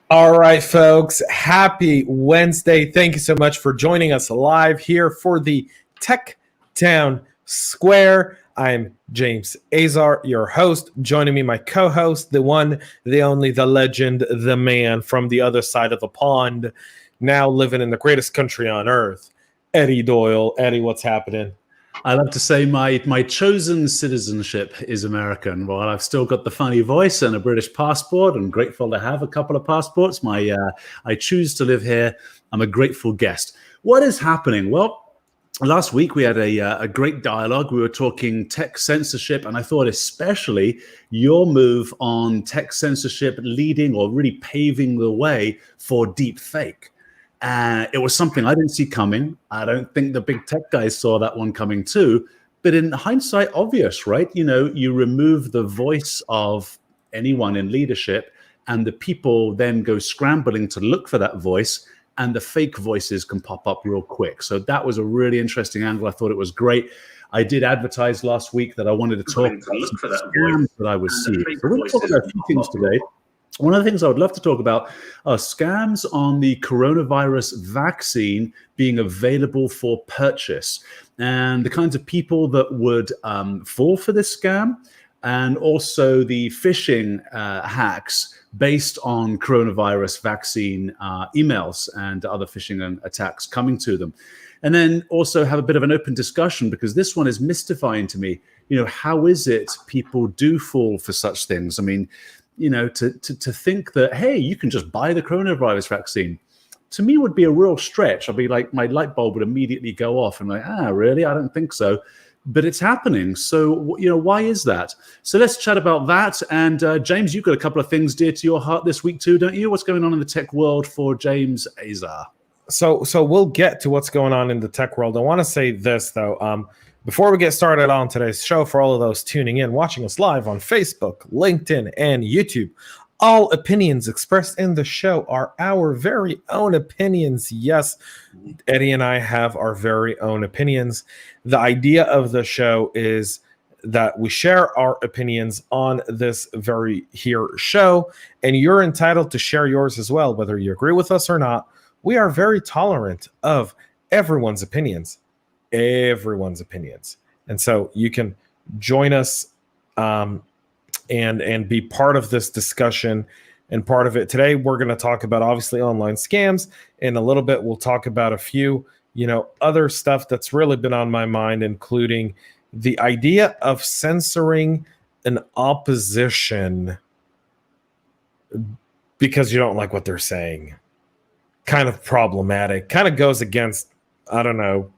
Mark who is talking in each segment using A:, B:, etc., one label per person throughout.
A: All right, folks. Happy Wednesday. Thank you so much for joining us live here for the Tech Town Square. I'm James Azar, your host. Joining me, my co-host, the one, the only, the legend, the man from the other side of the pond, now living in the greatest country on earth, Eddie Doyle. Eddie, what's happening?
B: I love to say my chosen citizenship is American. While I've still got the funny voice and a British passport, and grateful to have a couple of passports, I choose to live here. I'm a grateful guest. What is happening? Well, last week we had a great dialogue. We were talking tech censorship, and I thought especially your move on tech censorship leading or really paving the way for deep fake. It was something I didn't see coming. I don't think the big tech guys saw that one coming too. But in hindsight, obvious, right? You know, you remove the voice of anyone in leadership, and the people then go scrambling to look for that voice, and the fake voices can pop up real quick. So that was a really interesting angle. I thought it was great. I did advertise last week that I wanted to talk about some scams that I was seeing. So we're going to talk about a few things today. One of the things I would love to talk about are scams on the coronavirus vaccine being available for purchase, and the kinds of people that would fall for this scam, and also the phishing hacks based on coronavirus vaccine emails and other phishing attacks coming to them. And then also have a bit of an open discussion, because this one is mystifying to me. You know, how is it people do fall for such things? I mean, you know, to think that, hey, you can just buy the coronavirus vaccine, to me would be a real stretch. I'd be like, my light bulb would immediately go off and like, really? I don't think so. But it's happening. So, you know, why is that? So let's chat about that. And James, you've got a couple of things dear to your heart this week too, don't you? What's going on in the tech world for James Azar?
A: So we'll get to what's going on in the tech world. I want to say this, though. Before we get started on today's show, for all of those tuning in, watching us live on Facebook, LinkedIn, and YouTube, all opinions expressed in the show are our very own opinions. Yes, Eddie and I have our very own opinions. The idea of the show is that we share our opinions on this very here show, and you're entitled to share yours as well, whether you agree with us or not. We are very tolerant of everyone's opinions. And so you can join us and be part of this discussion and part of it. Today we're going to talk about obviously online scams. In a little bit we'll talk about a few, other stuff that's really been on my mind, including the idea of censoring an opposition because you don't like what they're saying. Kind of problematic, kind of goes against, I don't know,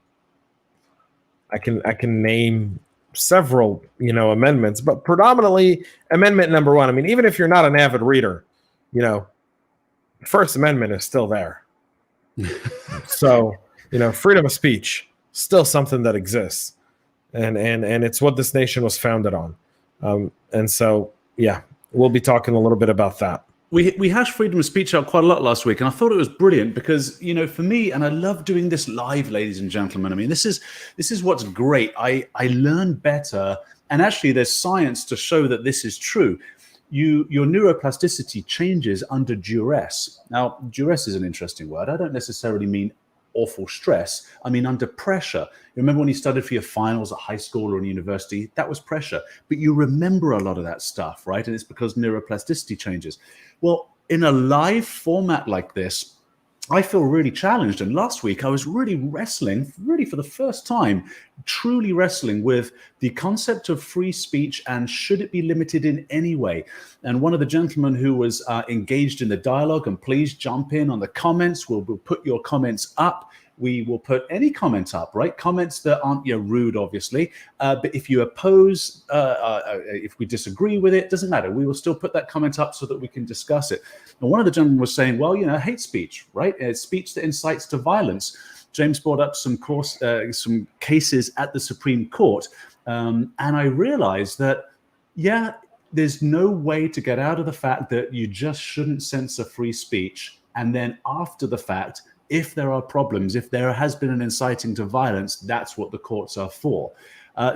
A: I can name several, amendments, but predominantly amendment number 1. I mean, even if you're not an avid reader, First Amendment is still there. So, freedom of speech, still something that exists. And it's what this nation was founded on. And so, yeah, we'll be talking a little bit about that.
B: We hashed freedom of speech out quite a lot last week, and I thought it was brilliant because, for me, and I love doing this live, ladies and gentlemen. I mean, this is what's great. I learn better, and actually there's science to show that this is true. Your neuroplasticity changes under duress. Now, duress is an interesting word. I don't necessarily mean awful stress. I mean, under pressure. You remember when you studied for your finals at high school or in university? That was pressure. But you remember a lot of that stuff, right? And it's because neuroplasticity changes. Well, in a live format like this, I feel really challenged. And last week, I was really wrestling, really for the first time, truly wrestling with the concept of free speech and should it be limited in any way. And one of the gentlemen who was engaged in the dialogue, and please jump in on the comments. We'll put your comments up. We will put any comment up, right? Comments that aren't rude, obviously. But if you oppose, if we disagree with it, doesn't matter. We will still put that comment up so that we can discuss it. And one of the gentlemen was saying, well, hate speech, right? It's speech that incites to violence. James brought up some cases at the Supreme Court. And I realized that, there's no way to get out of the fact that you just shouldn't censor free speech. And then after the fact, if there are problems, if there has been an inciting to violence, that's what the courts are for.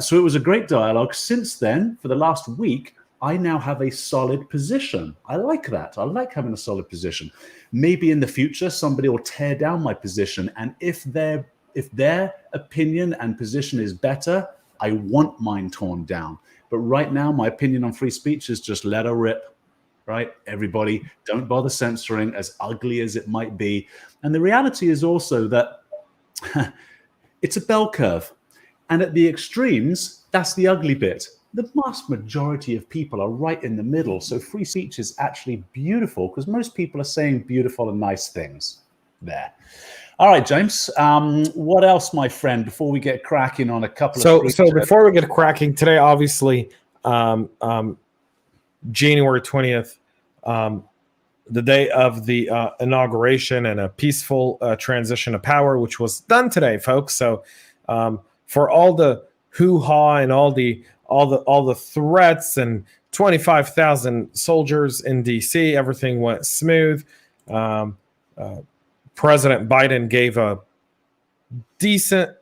B: So it was a great dialogue. Since then, for the last week, I now have a solid position. I like that. I like having a solid position. Maybe in the future, somebody will tear down my position. And if their opinion and position is better, I want mine torn down. But right now, my opinion on free speech is just let her rip, right? Everybody, don't bother censoring, as ugly as it might be. And the reality is also that it's a bell curve. And at the extremes, that's the ugly bit. The vast majority of people are right in the middle. So free speech is actually beautiful because most people are saying beautiful and nice things there. All right, James, what else, my friend, before we get cracking on a couple of...
A: So before we get cracking, today, obviously, January 20th, the day of the inauguration and a peaceful transition of power, which was done today, folks. So for all the hoo-ha and all the threats and 25,000 soldiers in DC, everything went smooth. President Biden gave a decent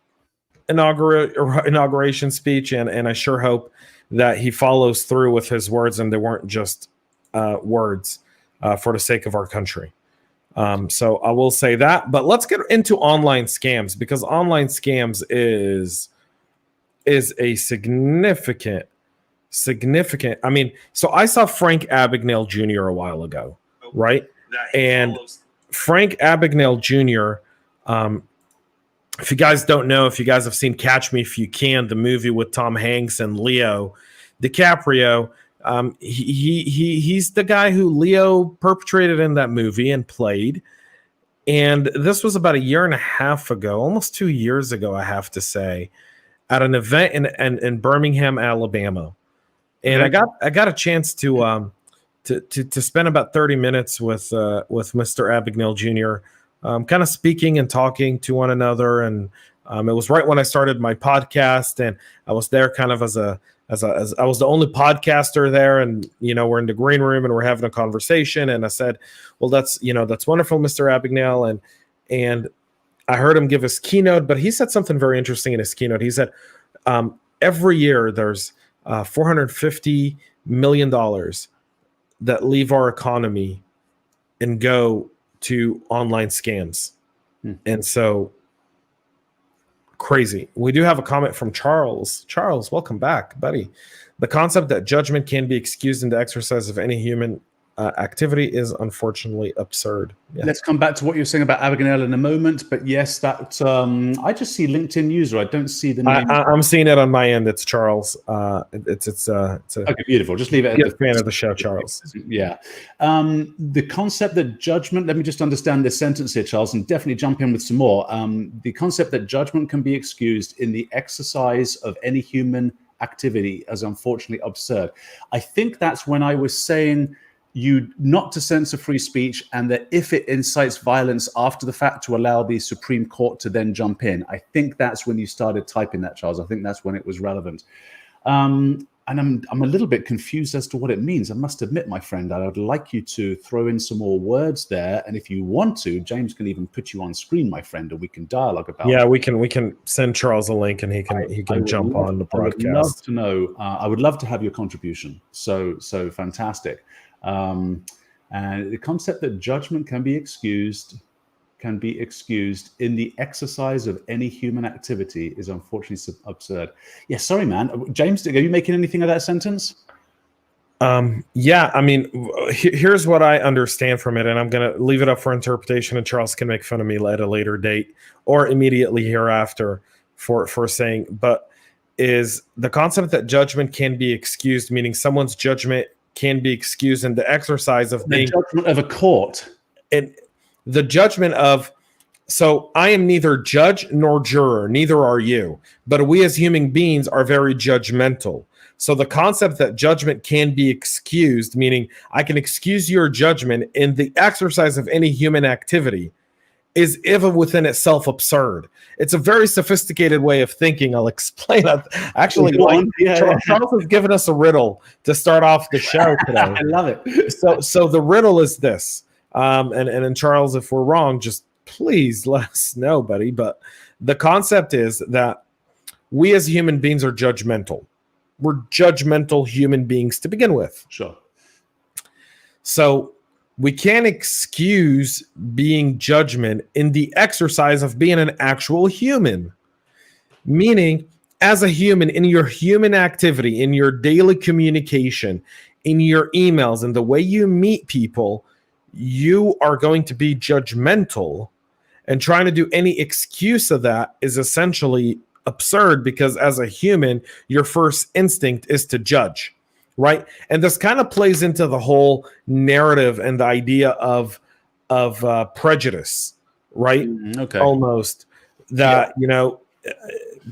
A: inauguration speech, and I sure hope that he follows through with his words and they weren't just words for the sake of our country. So I will say that. But let's get into online scams, because online scams is a significant. I mean, so I saw Frank Abagnale Jr. a while ago, right? And Frank Abagnale Jr., if you guys don't know, if you guys have seen Catch Me If You Can, the movie with Tom Hanks and Leo DiCaprio, he's the guy who Leo perpetrated in that movie and played. And this was about a year and a half ago, almost 2 years ago, I have to say, at an event in Birmingham, Alabama. And I got a chance to spend about 30 minutes with Mr. Abagnale Jr., kind of speaking and talking to one another. And it was right when I started my podcast, and I was there kind of as I was the only podcaster there, and we're in the green room and we're having a conversation. And I said, well, that's wonderful, Mr. Abagnale. And I heard him give his keynote, but he said something very interesting in his keynote. He said, every year there's $450 million that leave our economy and go to online scams. And so crazy. We do have a comment from Charles. Charles, welcome back, buddy. The concept that judgment can be excused in the exercise of any human activity is unfortunately absurd. Yeah.
B: Let's come back to what you're saying about Abagnale in a moment. But yes, that I just see LinkedIn user. I don't see the name.
A: I'm seeing it on my end. It's Charles. It's
B: okay, beautiful. Just leave it.
A: Good fan of the show, Charles.
B: Yeah. The concept that judgment. Let me just understand this sentence here, Charles, and definitely jump in with some more. The concept that judgment can be excused in the exercise of any human activity is unfortunately absurd. I think that's when I was saying you not to censor free speech, and that if it incites violence after the fact, to allow the Supreme Court to then jump in. I think that's when you started typing that, Charles. I think that's when it was relevant. And I'm a little bit confused as to what it means. I must admit, my friend, I would like you to throw in some more words there. And if you want to, James can even put you on screen, my friend, and we can dialogue about it.
A: Yeah, we can send Charles a link, and he can jump on the broadcast.
B: I would love to know. I would love to have your contribution. So fantastic. And the concept that judgment can be excused in the exercise of any human activity is unfortunately absurd. Yeah, sorry, man. James, are you making anything of that sentence?
A: Yeah, I mean, here's what I understand from it, and I'm going to leave it up for interpretation, and Charles can make fun of me at a later date or immediately hereafter for saying, but is the concept that judgment can be excused, meaning someone's judgment can be excused in the exercise of
B: the judgment of a court.
A: And the judgment of, so I am neither judge nor juror, neither are you, but we as human beings are very judgmental. So the concept that judgment can be excused, meaning I can excuse your judgment in the exercise of any human activity, is even within itself absurd. It's a very sophisticated way of thinking. I'll explain that. Actually, Charles has given us a riddle to start off the show today.
B: I love it.
A: So the riddle is this. And Charles, if we're wrong, just please let us know, buddy. But the concept is that we as human beings are judgmental. we're judgmental human beings to begin with.
B: Sure.
A: So we can't excuse being judgment in the exercise of being an actual human. Meaning, as a human, in your human activity, in your daily communication, in your emails, and the way you meet people, you are going to be judgmental. And trying to do any excuse of that is essentially absurd, because as a human, your first instinct is to judge, right? And this kind of plays into the whole narrative and the idea of prejudice, right?
B: Okay.
A: Almost that,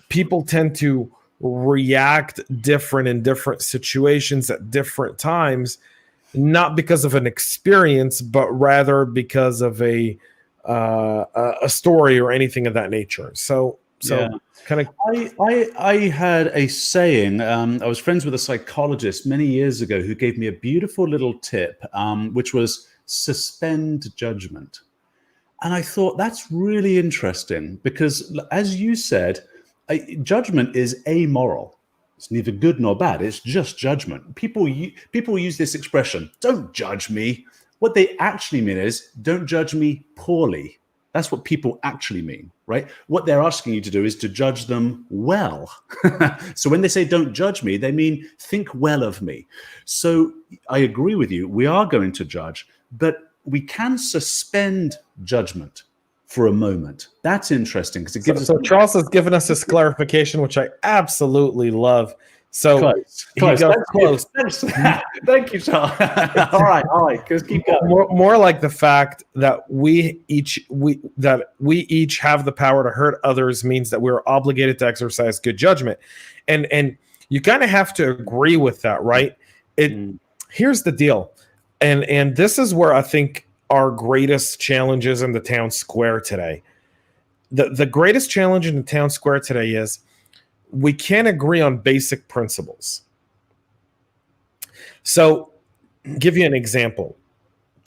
A: people tend to react different in different situations at different times, not because of an experience, but rather because of a story or anything of that nature. So kind of.
B: I had a saying. I was friends with a psychologist many years ago who gave me a beautiful little tip, which was suspend judgment. And I thought that's really interesting because, as you said, judgment is amoral. It's neither good nor bad. It's just judgment. People use this expression, don't judge me. What they actually mean is, don't judge me poorly. That's what people actually mean, right? What they're asking you to do is to judge them well. So when they say don't judge me, they mean think well of me. So I agree with you. We are going to judge, but we can suspend judgment for a moment. That's interesting because it gives us.
A: So Charles has given us this clarification, which I absolutely love. So
B: close. Thank you, Charles. all right. Just keep going.
A: More like the fact that we each have the power to hurt others means that we're obligated to exercise good judgment, and you kind of have to agree with that, right? Here's the deal, and this is where I think our greatest challenges in the town square today. The greatest challenge in the town square today is we can't agree on basic principles. So, give you an example.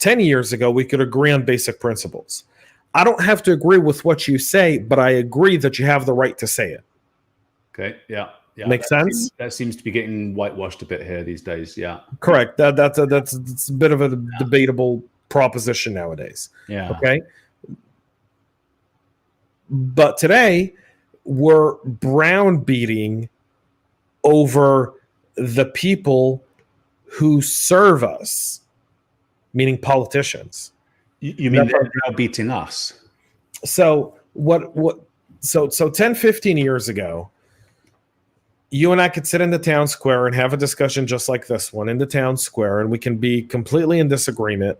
A: 10 years ago, we could agree on basic principles. I don't have to agree with what you say, but I agree that you have the right to say it.
B: Okay, yeah.
A: Makes sense?
B: That seems to be getting whitewashed a bit here these days, yeah.
A: Correct. That's a bit of a debatable proposition nowadays.
B: Yeah.
A: Okay? But today, we're browbeating over the people who serve us, meaning politicians.
B: You mean they're browbeating us?
A: So so 10, 15 years ago, you and I could sit in the town square and have a discussion just like this one in the town square, and we can be completely in disagreement.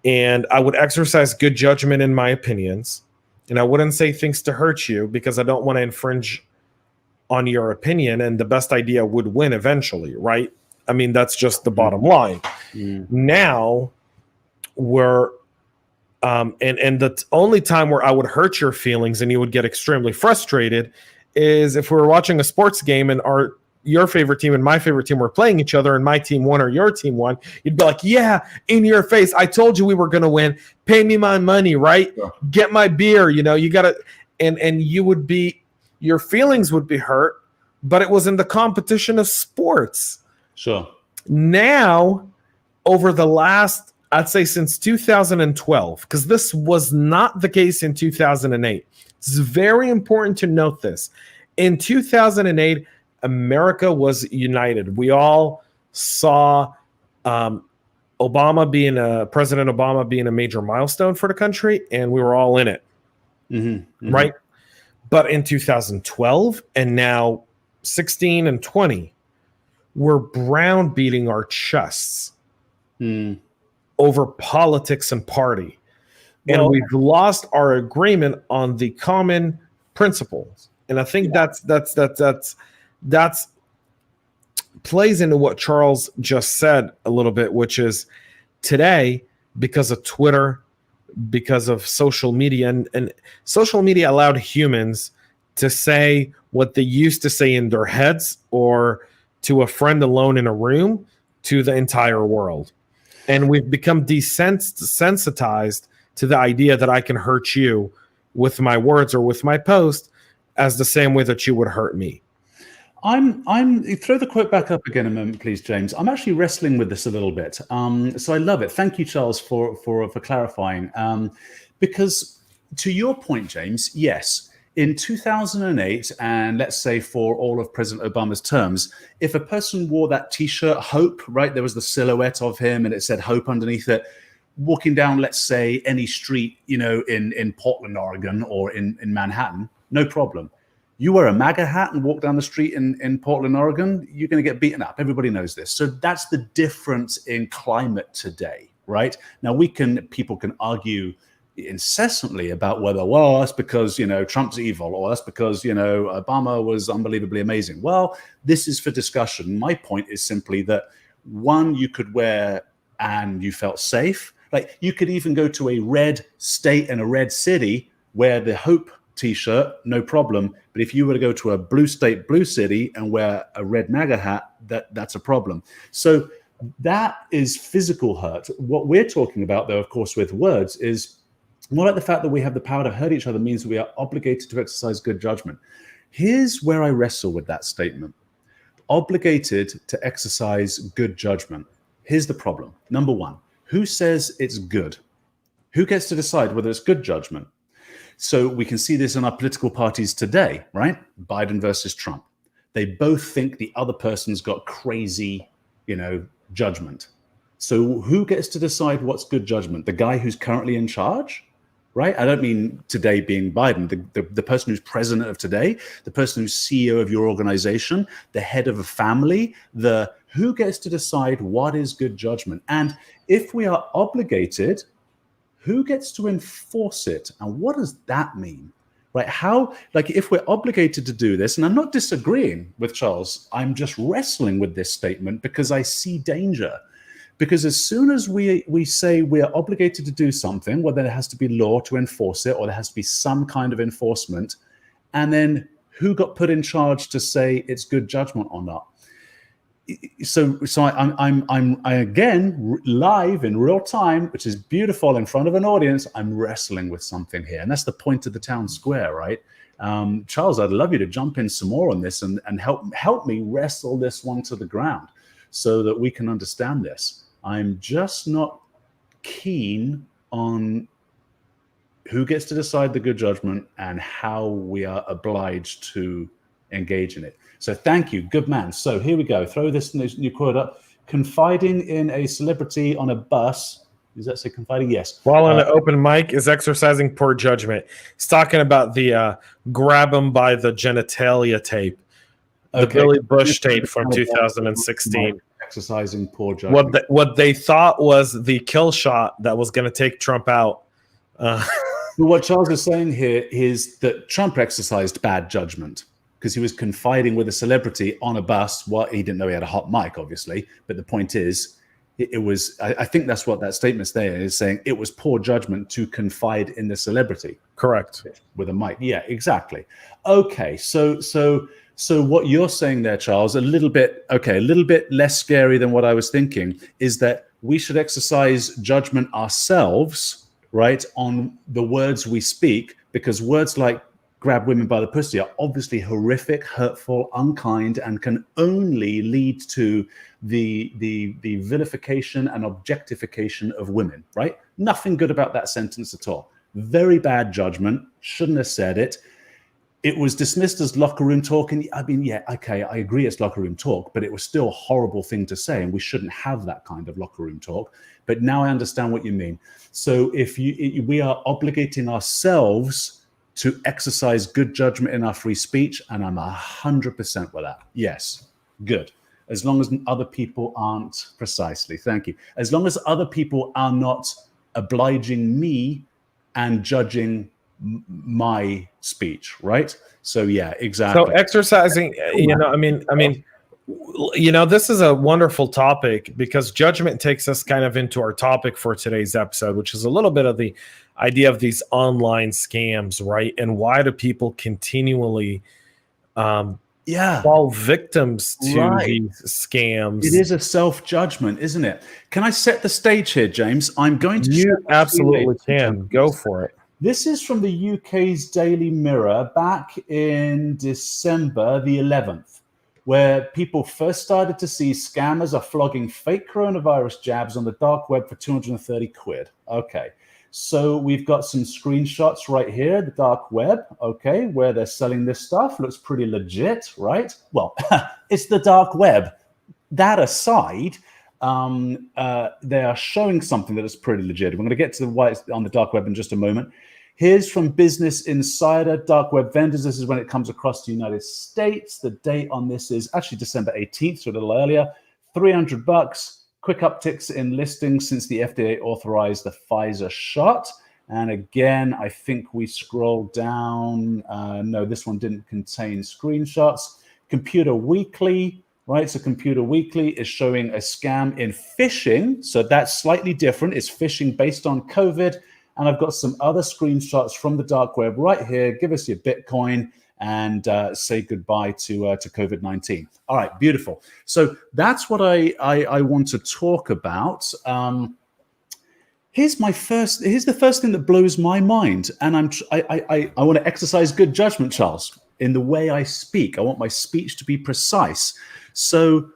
A: And I would exercise good judgment in my opinions. And I wouldn't say things to hurt you because I don't want to infringe on your opinion, and the best idea would win eventually, right? I mean, that's just the bottom line. Now we're and the only time where I would hurt your feelings and you would get extremely frustrated is if we were watching a sports game and your favorite team and my favorite team were playing each other and my team won or your team won. You'd be like, yeah, in your face. I told you we were going to win. Pay me my money, right? Sure. Get my beer. You got to, and you would be, your feelings would be hurt, but it was in the competition of sports.
B: Sure.
A: Now, over the last, I'd say since 2012, because this was not the case in 2008. It's very important to note this. In 2008, America was united. We all saw President Obama being a major milestone for the country, and we were all in it, right? But in 2012 and now 16 and 20, we're browbeating our chests over politics and party. And we've lost our agreement on the common principles. And I think that's plays into what Charles just said a little bit, which is today, because of Twitter, because of social media, and social media allowed humans to say what they used to say in their heads or to a friend alone in a room to the entire world. And we've become desensitized to the idea that I can hurt you with my words or with my post as the same way that you would hurt me.
B: I'm throw the quote back up again a moment, please, James. I'm actually wrestling with this a little bit. So I love it. Thank you, Charles, for clarifying. Because to your point, James, yes, in 2008, and let's say for all of President Obama's terms, if a person wore that T-shirt, Hope, right, there was the silhouette of him, and it said Hope underneath it. Walking down, let's say, any street, in Portland, Oregon, or in Manhattan, no problem. You wear a MAGA hat and walk down the street in Portland, Oregon, you're going to get beaten up. Everybody knows this. So that's the difference in climate today, right? Now, people can argue incessantly about whether, well, that's because, Trump's evil, or that's because, Obama was unbelievably amazing. Well, this is for discussion. My point is simply that, one, you could wear and you felt safe. Like, you could even go to a red state and a red city, wear the Hope T-shirt, no problem. But if you were to go to a blue state, blue city, and wear a red MAGA hat, that's a problem. So that is physical hurt. What we're talking about, though, of course, with words, is more like the fact that we have the power to hurt each other means we are obligated to exercise good judgment. Here's where I wrestle with that statement. Obligated to exercise good judgment. Here's the problem. Number one, who says it's good? Who gets to decide whether it's good judgment? So we can see this in our political parties today, right? Biden versus Trump. They both think the other person's got crazy, judgment. So who gets to decide what's good judgment? The guy who's currently in charge, right? I don't mean today being Biden, the person who's president of today, the person who's CEO of your organization, the head of a family, who gets to decide what is good judgment? And if we are obligated, who gets to enforce it? And what does that mean? Right? If we're obligated to do this, and I'm not disagreeing with Charles, I'm just wrestling with this statement because I see danger. Because as soon as we say we are obligated to do something, well, then there has to be law to enforce it, or there has to be some kind of enforcement. And then who got put in charge to say it's good judgment or not? So I'm again live in real time, which is beautiful in front of an audience. I'm wrestling with something here, and that's the point of the town square, right? Charles, I'd love you to jump in some more on this and help me wrestle this one to the ground so that we can understand this. I'm just not keen on who gets to decide the good judgment and how we are obliged to engage in it. So thank you, good man. So here we go. Throw this new quote up. Confiding in a celebrity on a bus. Does that say confiding? Yes.
A: While on an open mic is exercising poor judgment. He's talking about the grab him by the genitalia tape. The Billy Bush tape from 2016.
B: Exercising poor judgment.
A: What they thought was the kill shot that was going to take Trump out.
B: What Charles is saying here is that Trump exercised bad judgment because he was confiding with a celebrity on a bus. Well, he didn't know he had a hot mic, obviously. But the point is, it was. I think that's what that statement's there is saying. It was poor judgment to confide in the celebrity.
A: Correct.
B: With a mic. Yeah, exactly. Okay, so what you're saying there, Charles, a little bit less scary than what I was thinking, is that we should exercise judgment ourselves, right, on the words we speak, because words like grab women by the pussy are obviously horrific, hurtful, unkind, and can only lead to the vilification and objectification of women, right? Nothing good about that sentence at all. Very bad judgment, shouldn't have said it. It was dismissed as locker room talk, and I mean, yeah, okay, I agree it's locker room talk, but it was still a horrible thing to say, and we shouldn't have that kind of locker room talk. But now I understand what you mean. So if we are obligating ourselves to exercise good judgment in our free speech, and I'm 100% with that. Yes, good. As long as other people aren't, precisely, thank you. As long as other people are not obliging me and judging my speech, right? So yeah, exactly.
A: So exercising, this is a wonderful topic because judgment takes us kind of into our topic for today's episode, which is a little bit of the idea of these online scams, right? And why do people continually fall victims to these scams?
B: It is a self-judgment, isn't it? Can I set the stage here, James? I'm going to.
A: You absolutely can. Go for it.
B: This is from the UK's Daily Mirror back in December the 11th. where people first started to see scammers are flogging fake coronavirus jabs on the dark web for 230 quid. Okay. So we've got some screenshots right here, the dark web, okay, where they're selling this stuff. Looks pretty legit, right? Well, it's the dark web. That aside, they are showing something that is pretty legit. We're going to get to why it's on the dark web in just a moment. Here's from Business Insider, dark web vendors. This is when it comes across the United States. The date on this is actually December 18th, so a little earlier. $300. Quick upticks in listings since the FDA authorized the Pfizer shot. And again, I think we scroll down. No, this one didn't contain screenshots. Computer Weekly, right? So Computer Weekly is showing a scam in phishing. So that's slightly different. It's phishing based on COVID. And I've got some other screenshots from the dark web right here. Give us your Bitcoin and say goodbye to COVID-19. All right, beautiful. So that's what I want to talk about. Here's the first thing that blows my mind, and I want to exercise good judgment, Charles, in the way I speak. I want my speech to be precise. So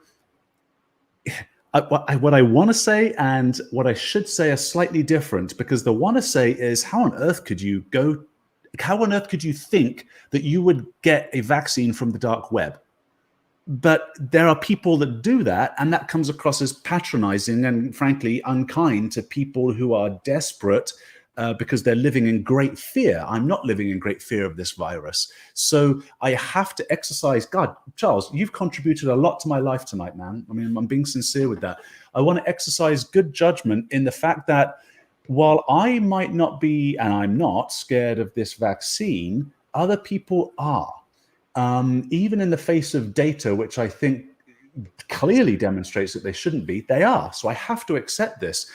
B: what I want to say and what I should say are slightly different, because the want to say is, how on earth could you think that you would get a vaccine from the dark web? But there are people that do that, and that comes across as patronizing and frankly unkind to people who are desperate because they're living in great fear. I'm not living in great fear of this virus. So I have to exercise, God, Charles, you've contributed a lot to my life tonight, man. I mean, I'm being sincere with that. I want to exercise good judgment in the fact that while I might not be, and I'm not, scared of this vaccine, other people are. Even in the face of data, which I think clearly demonstrates that they shouldn't be, they are. So I have to accept this.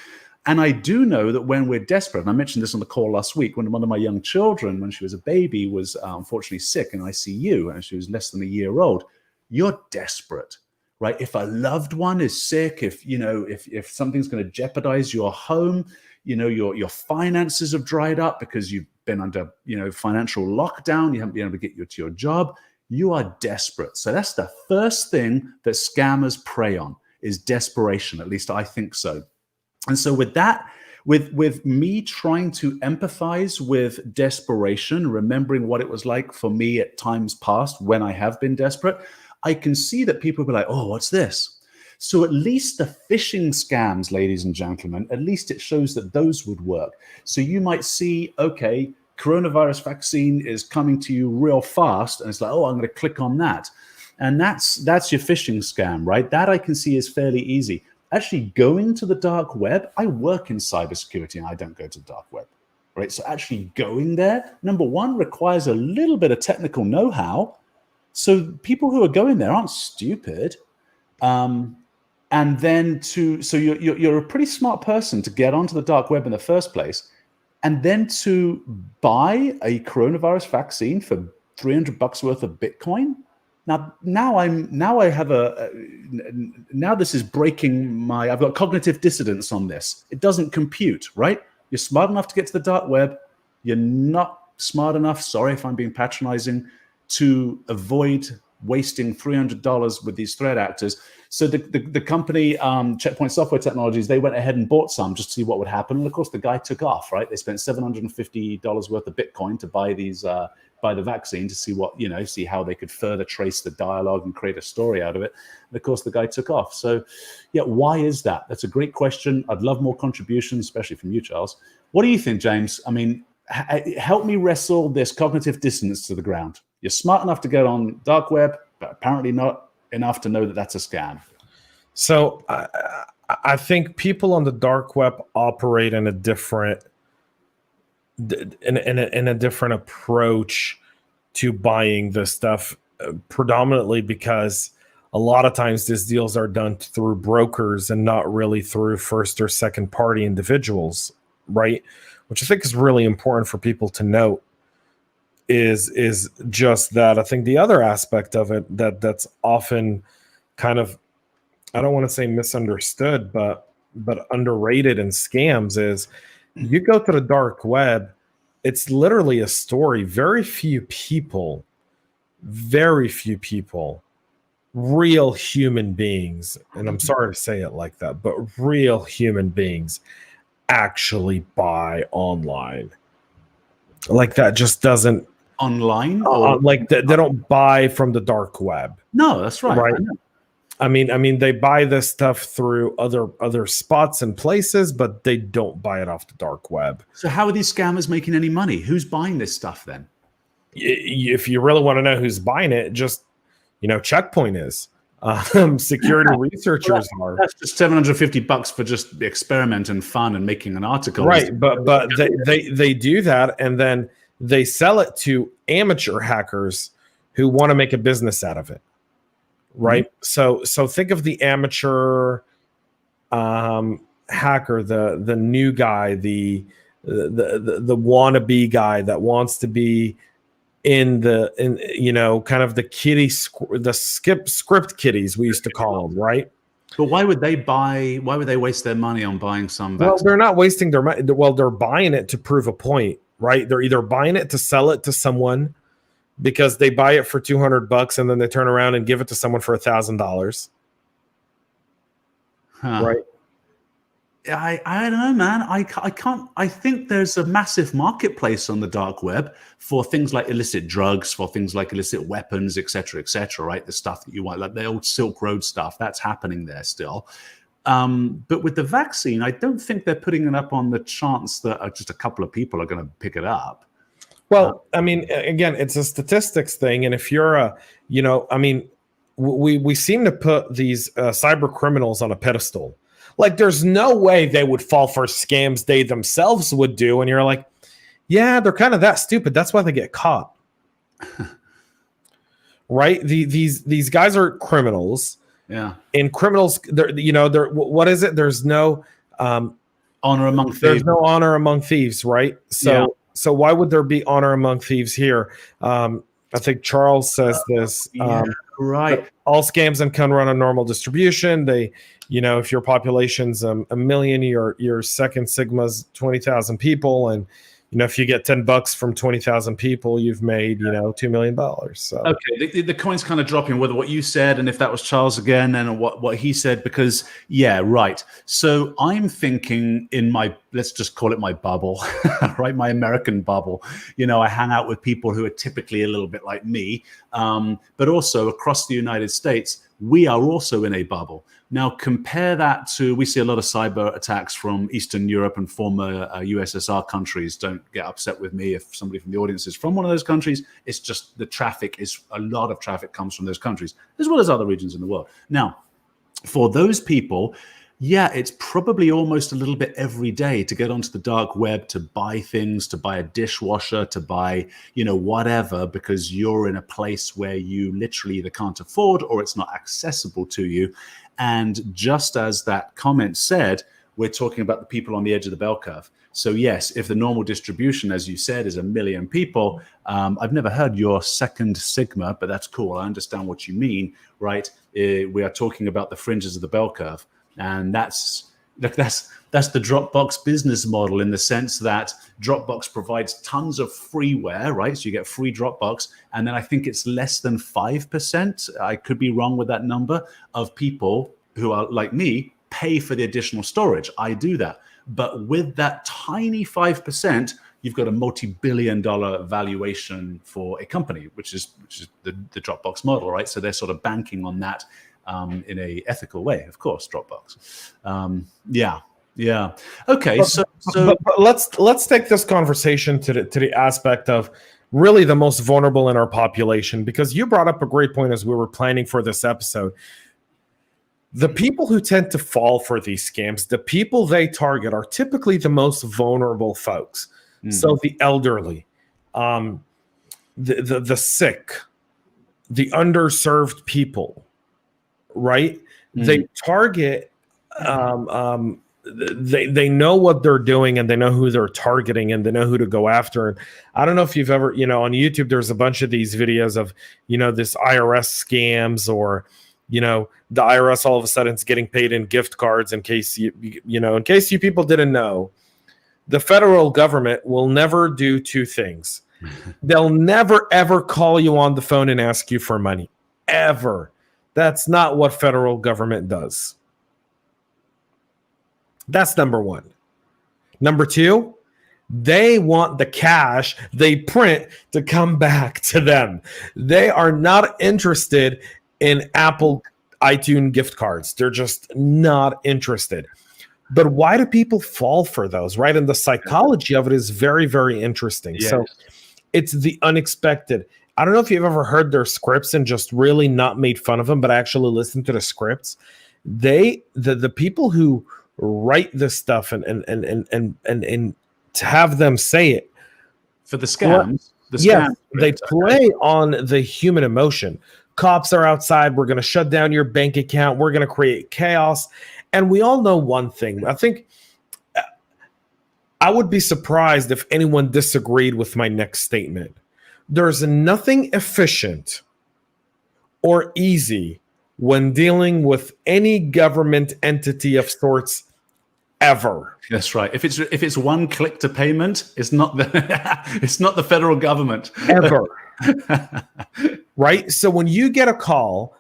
B: And I do know that when we're desperate, and I mentioned this on the call last week, when one of my young children, when she was a baby, was unfortunately sick in ICU, and she was less than a year old, you're desperate, right? If a loved one is sick, if something's going to jeopardize your home, your finances have dried up because you've been under, financial lockdown, you haven't been able to get you to your job, you are desperate. So that's the first thing that scammers prey on, is desperation. At least I think so. And so with that, with me trying to empathize with desperation, remembering what it was like for me at times past when I have been desperate, I can see that people will be like, oh, what's this? So at least the phishing scams, ladies and gentlemen, at least it shows that those would work. So you might see, okay, coronavirus vaccine is coming to you real fast. And it's like, oh, I'm going to click on that. And that's your phishing scam, right? That I can see is fairly easy. Actually going to the dark web, I work in cybersecurity and I don't go to the dark web, right? So actually going there, number one, requires a little bit of technical know-how. So people who are going there aren't stupid. And then so you're a pretty smart person to get onto the dark web in the first place. And then to buy a coronavirus vaccine for $300 worth of Bitcoin. Now this is breaking I've got cognitive dissonance on this. It doesn't compute, right? You're smart enough to get to the dark web. You're not smart enough, sorry if I'm being patronizing, to avoid wasting $300 with these threat actors. So the company, Checkpoint Software Technologies, they went ahead and bought some just to see what would happen. And of course, the guy took off, right? They spent $750 worth of Bitcoin to buy the vaccine to see see how they could further trace the dialogue and create a story out of it. And of course, the guy took off. So yeah, why is that? That's a great question. I'd love more contributions, especially from you, Charles. What do you think, James? I mean, help me wrestle this cognitive dissonance to the ground. You're smart enough to get on dark web, but apparently not enough to know that that's a scam.
A: So I think people on the dark web operate in a different in a different approach to buying this stuff, predominantly because a lot of times these deals are done through brokers and not really through first or second party individuals, right? Which I think is really important for people to note is just that. I think the other aspect of it that's often kind of, I don't want to say misunderstood, but underrated in scams is you go to the dark web, it's literally a story. Very few people real human beings, and I'm sorry to say it like that, but real human beings actually buy online. Like that just doesn't
B: Online?
A: like they don't buy from the dark web.
B: No, that's right.
A: Right. I mean, they buy this stuff through other spots and places, but they don't buy it off the dark web.
B: So how are these scammers making any money? Who's buying this stuff then?
A: If you really want to know who's buying it, just Checkpoint is. Security researchers are.
B: That's just $750 for just the experiment and fun and making an article.
A: Right, but they do that, and then they sell it to amateur hackers who want to make a business out of it. Right. Mm-hmm. So think of the amateur hacker, the new guy, the wannabe guy that wants to be in kind of the script kiddies, we used to call them, right?
B: But why would they waste their money on buying some vaccine?
A: Well, they're not wasting their money. Well, they're buying it to prove a point, right? They're either buying it to sell it to someone because they buy it for $200 and then they turn around and give it to someone for $1,000. Right.
B: I don't know, man. I can't. I think there's a massive marketplace on the dark web for things like illicit drugs, for things like illicit weapons, et cetera, right? The stuff that you want, like the old Silk Road stuff, that's happening there still. But with the vaccine, I don't think they're putting it up on the chance that just a couple of people are going to pick it up.
A: Well, I mean, again, it's a statistics thing. And if you're we seem to put these cyber criminals on a pedestal. Like, there's no way they would fall for scams they themselves would do. And you're like, yeah, they're kind of that stupid. That's why they get caught. Right? These guys are criminals.
B: Yeah.
A: And criminals, they're what is it? There's no
B: honor among thieves.
A: There's no honor among thieves, right? So why would there be honor among thieves here? I think Charles says this.
B: Right.
A: All scams and can run a normal distribution. They, if your population's a million, your second sigma's 20,000 people, and if you get $10 from 20,000 people, you've made $2 million. So
B: okay, the coin's kind of dropping whether what you said and if that was Charles again and what he said, because right. So I'm thinking in my, let's just call it my bubble, right? My American bubble. I hang out with people who are typically a little bit like me, but also across the United States, we are also in a bubble. Now, compare that to, we see a lot of cyber attacks from Eastern Europe and former USSR countries. Don't get upset with me if somebody from the audience is from one of those countries. It's just a lot of traffic comes from those countries, as well as other regions in the world. Now, for those people, it's probably almost a little bit every day to get onto the dark web, to buy things, to buy a dishwasher, to buy, whatever, because you're in a place where you literally either can't afford or it's not accessible to you. And just as that comment said, we're talking about the people on the edge of the bell curve. So yes, if the normal distribution, as you said, is 1 million people, I've never heard your second sigma, but that's cool. I understand what you mean, right? We are talking about the fringes of the bell curve. And that's the Dropbox business model, in the sense that Dropbox provides tons of freeware, right? So you get free Dropbox. And then I think it's less than 5%, I could be wrong with that number, of people who are like me pay for the additional storage. I do that. But with that tiny 5%, you've got a multi-billion-dollar valuation for a company, which is the Dropbox model, right? So they're sort of banking on that in a ethical way, of course. Dropbox. Okay,
A: but let's take this conversation to the aspect of really the most vulnerable in our population, because you brought up a great point as we were planning for this episode. The people who tend to fall for these scams, the people they target, are typically the most vulnerable folks. So the elderly, the sick, the underserved people, right? They target, they know what they're doing, and they know who they're targeting, and they know who to go after. And I don't know if you've ever, on YouTube, there's a bunch of these videos of, this IRS scams, or, the IRS all of a sudden is getting paid in gift cards. In case you people didn't know, the federal government will never do two things. They'll never, ever call you on the phone and ask you for money, ever. That's not what federal government does. That's number one. Number two, they want the cash they print to come back to them. They are not interested in Apple iTunes gift cards. They're just not interested. But why do people fall for those, right? And the psychology of it is very, very interesting.
B: Yes.
A: So it's the unexpected. I don't know if you've ever heard their scripts and just really not made fun of them, but actually listened to the scripts. The people who write this stuff and to have them say it
B: for the scams.
A: Yes, they play on the human emotion. Cops are outside. We're going to shut down your bank account. We're going to create chaos. And we all know one thing. I think I would be surprised if anyone disagreed with my next statement. There's nothing efficient or easy when dealing with any government entity of sorts ever.
B: That's right. If it's one click to payment, it's not the federal government
A: ever. Right? So when you get a call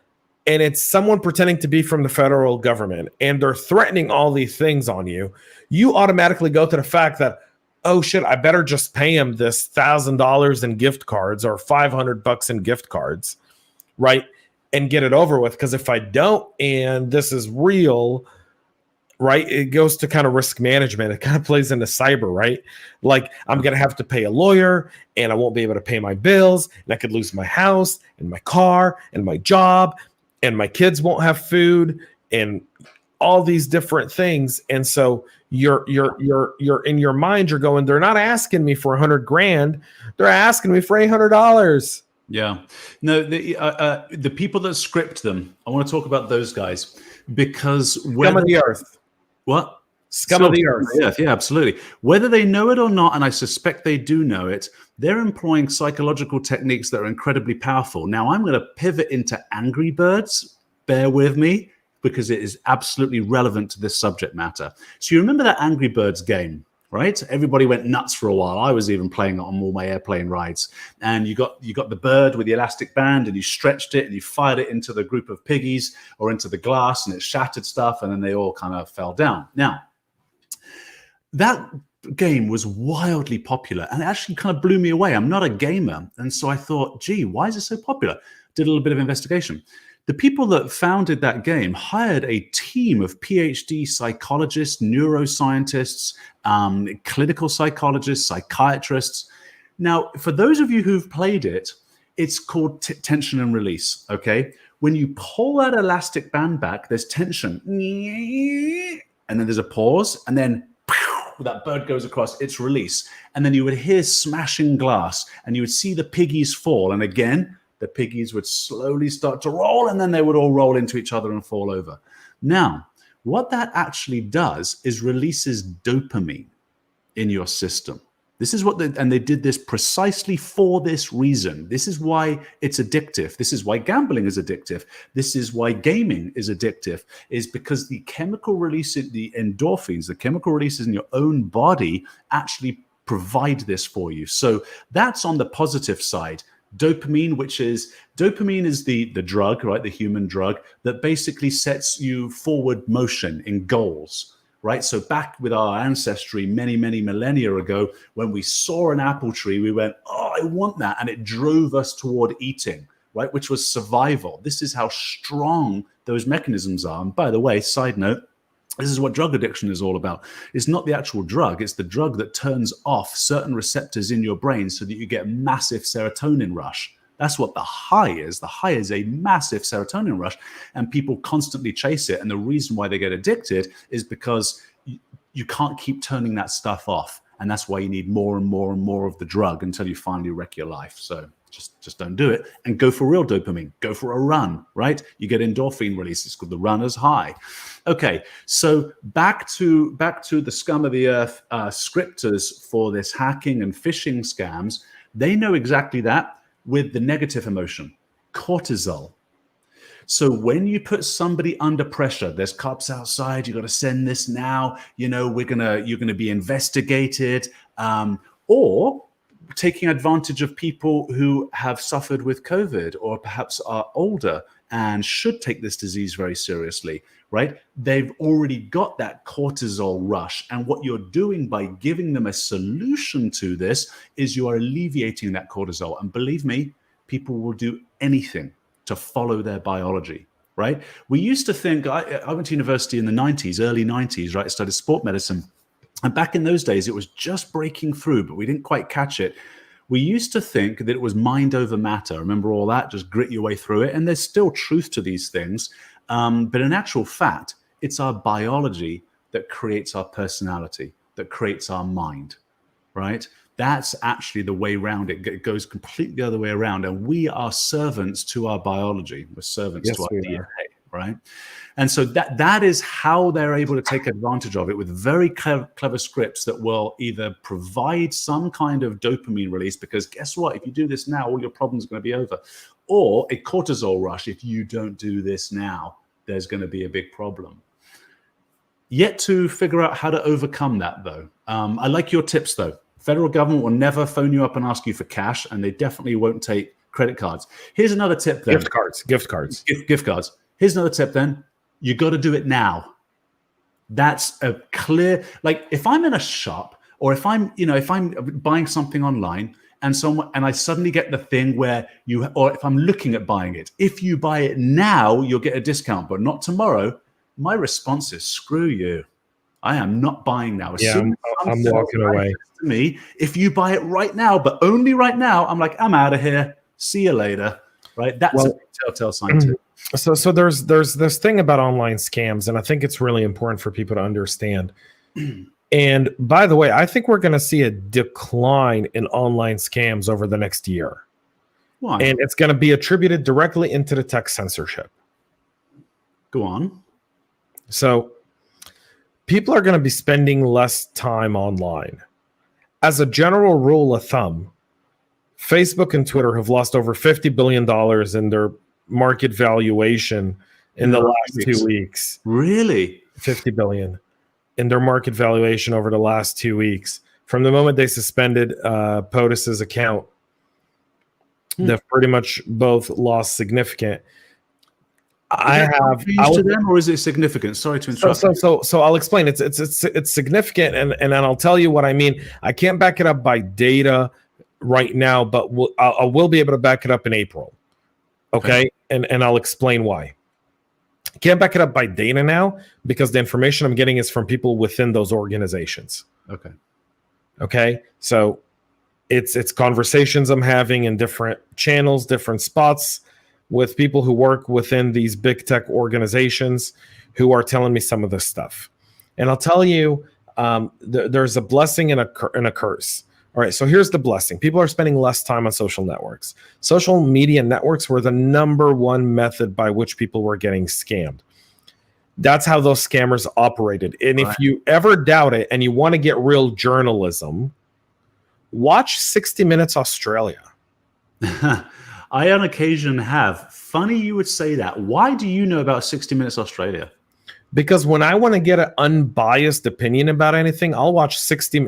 A: and it's someone pretending to be from the federal government and they're threatening all these things on you, you automatically go to the fact that, oh shit, I better just pay him this $1,000 in gift cards or $500 in gift cards, right? And get it over with. Because if I don't, and this is real, right, it goes to kind of risk management. It kind of plays into cyber, right? Like I'm going to have to pay a lawyer and I won't be able to pay my bills and I could lose my house and my car and my job and my kids won't have food and all these different things. And so you're in your mind, you're going, they're not asking me for $100,000. They're asking me for $800.
B: Yeah. No, the people that script them, I want to talk about those guys because
A: scum of the earth.
B: What?
A: Scum of the earth.
B: Yeah, absolutely. Whether they know it or not, and I suspect they do know it, they're employing psychological techniques that are incredibly powerful. Now, I'm going to pivot into Angry Birds. Bear with me, because it is absolutely relevant to this subject matter. So you remember that Angry Birds game, right? Everybody went nuts for a while. I was even playing it on all my airplane rides. And you got the bird with the elastic band and you stretched it and you fired it into the group of piggies or into the glass and it shattered stuff and then they all kind of fell down. Now, that game was wildly popular and it actually kind of blew me away. I'm not a gamer. And so I thought, gee, why is it so popular? Did a little bit of investigation. The people that founded that game hired a team of PhD psychologists, neuroscientists, clinical psychologists, psychiatrists. Now, for those of you who've played it, it's called tension and release, okay? When you pull that elastic band back, there's tension, and then there's a pause, and then that bird goes across, its release. And then you would hear smashing glass, and you would see the piggies fall, and again, the piggies would slowly start to roll and then they would all roll into each other and fall over. Now, what that actually does is releases dopamine in your system. This is and they did this precisely for this reason. This is why it's addictive. This is why gambling is addictive. This is why gaming is addictive, is because the chemical release, the endorphins, the chemical releases in your own body actually provide this for you. So that's on the positive side. Dopamine is the drug, right? The human drug that basically sets you forward motion in goals, right? So back with our ancestry many, many millennia ago, when we saw an apple tree, we went, oh, I want that. And it drove us toward eating, right? Which was survival. This is how strong those mechanisms are. And by the way, side note, this is what drug addiction is all about. It's not the actual drug. It's the drug that turns off certain receptors in your brain so that you get a massive serotonin rush. That's what the high is. The high is a massive serotonin rush, and people constantly chase it. And the reason why they get addicted is because you can't keep turning that stuff off. And that's why you need more and more and more of the drug until you finally wreck your life. So just don't do it and go for real dopamine. Go for a run, right? You get endorphin release. It's called the runner's high. Okay, so back to the scum of the earth scripters for this hacking and phishing scams. They know exactly that with the negative emotion, cortisol. So when you put somebody under pressure, there's cops outside, you got to send this now, you're gonna be investigated, or taking advantage of people who have suffered with COVID or perhaps are older and should take this disease very seriously, right? They've already got that cortisol rush. And what you're doing by giving them a solution to this is you are alleviating that cortisol. And believe me, people will do anything to follow their biology, right? We used to think, I went to university in the 90s, early 90s, right? I studied sport medicine. And back in those days, it was just breaking through, but we didn't quite catch it. We used to think that it was mind over matter. Remember all that? Just grit your way through it. And there's still truth to these things. But in actual fact, it's our biology that creates our personality, that creates our mind, right? That's actually the way around it. It goes completely the other way around. And we are servants to our biology. We're servants to our DNA, right? And so that is how they're able to take advantage of it with very clever scripts that will either provide some kind of dopamine release, because guess what? If you do this now, all your problems are going to be over. Or a cortisol rush. If you don't do this now, there's going to be a big problem. Yet to figure out how to overcome that, though. I like your tips, though. Federal government will never phone you up and ask you for cash, and they definitely won't take credit cards. Here's another tip, then.
A: Gift cards. Gift cards.
B: Here's another tip, then. You got to do it now. That's a clear, like if I'm in a shop, or if I'm buying something online and I suddenly get the thing where or if I'm looking at buying it, if you buy it now, you'll get a discount, but not tomorrow. My response is, screw you. I am not buying now.
A: I'm walking away.
B: To me, if you buy it right now, but only right now, I'm like, I'm out of here. See you later. Right? That's a big telltale sign too.
A: So there's this thing about online scams, and I think it's really important for people to understand. And by the way, I think we're going to see a decline in online scams over the next year.
B: Why?
A: And it's going to be attributed directly into the tech censorship.
B: Go on.
A: So people are going to be spending less time online. As a general rule of thumb, Facebook and Twitter have lost over $50 billion in their market valuation in the last 2 weeks.
B: Really?
A: 50 billion in their market valuation over the last 2 weeks. From the moment they suspended POTUS's account, they've pretty much both lost significant.
B: To them, or is it significant? Sorry to interrupt.
A: So I'll explain. It's significant, and I'll tell you what I mean. I can't back it up by data right now, but I will be able to back it up in April. Okay. And I'll explain why. I can't back it up by data now because the information I'm getting is from people within those organizations. Okay. So it's conversations I'm having in different channels, different spots with people who work within these big tech organizations who are telling me some of this stuff. And I'll tell you, there's a blessing and a curse. All right, so here's the blessing. People are spending less time on social networks. Social media networks were the number one method by which people were getting scammed. That's how those scammers operated. And if you ever doubt it and you want to get real journalism, watch 60 Minutes Australia.
B: I on occasion have. Funny you would say that. Why do you know about 60 Minutes Australia?
A: Because when I want to get an unbiased opinion about anything, I'll watch 60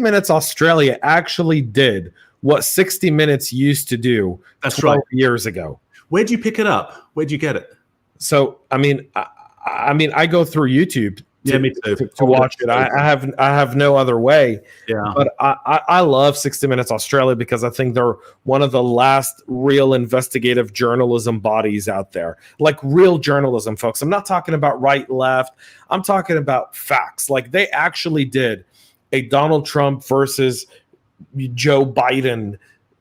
A: Minutes Australia actually did what 60 Minutes used to do 12 years ago.
B: Where'd you pick it up? Where'd you get it?
A: So, I mean, I go through YouTube to watch it. I have no other way.
B: Yeah.
A: But I love 60 Minutes Australia because I think they're one of the last real investigative journalism bodies out there. Like real journalism, folks. I'm not talking about right, left. I'm talking about facts. Like they actually did a Donald Trump versus Joe Biden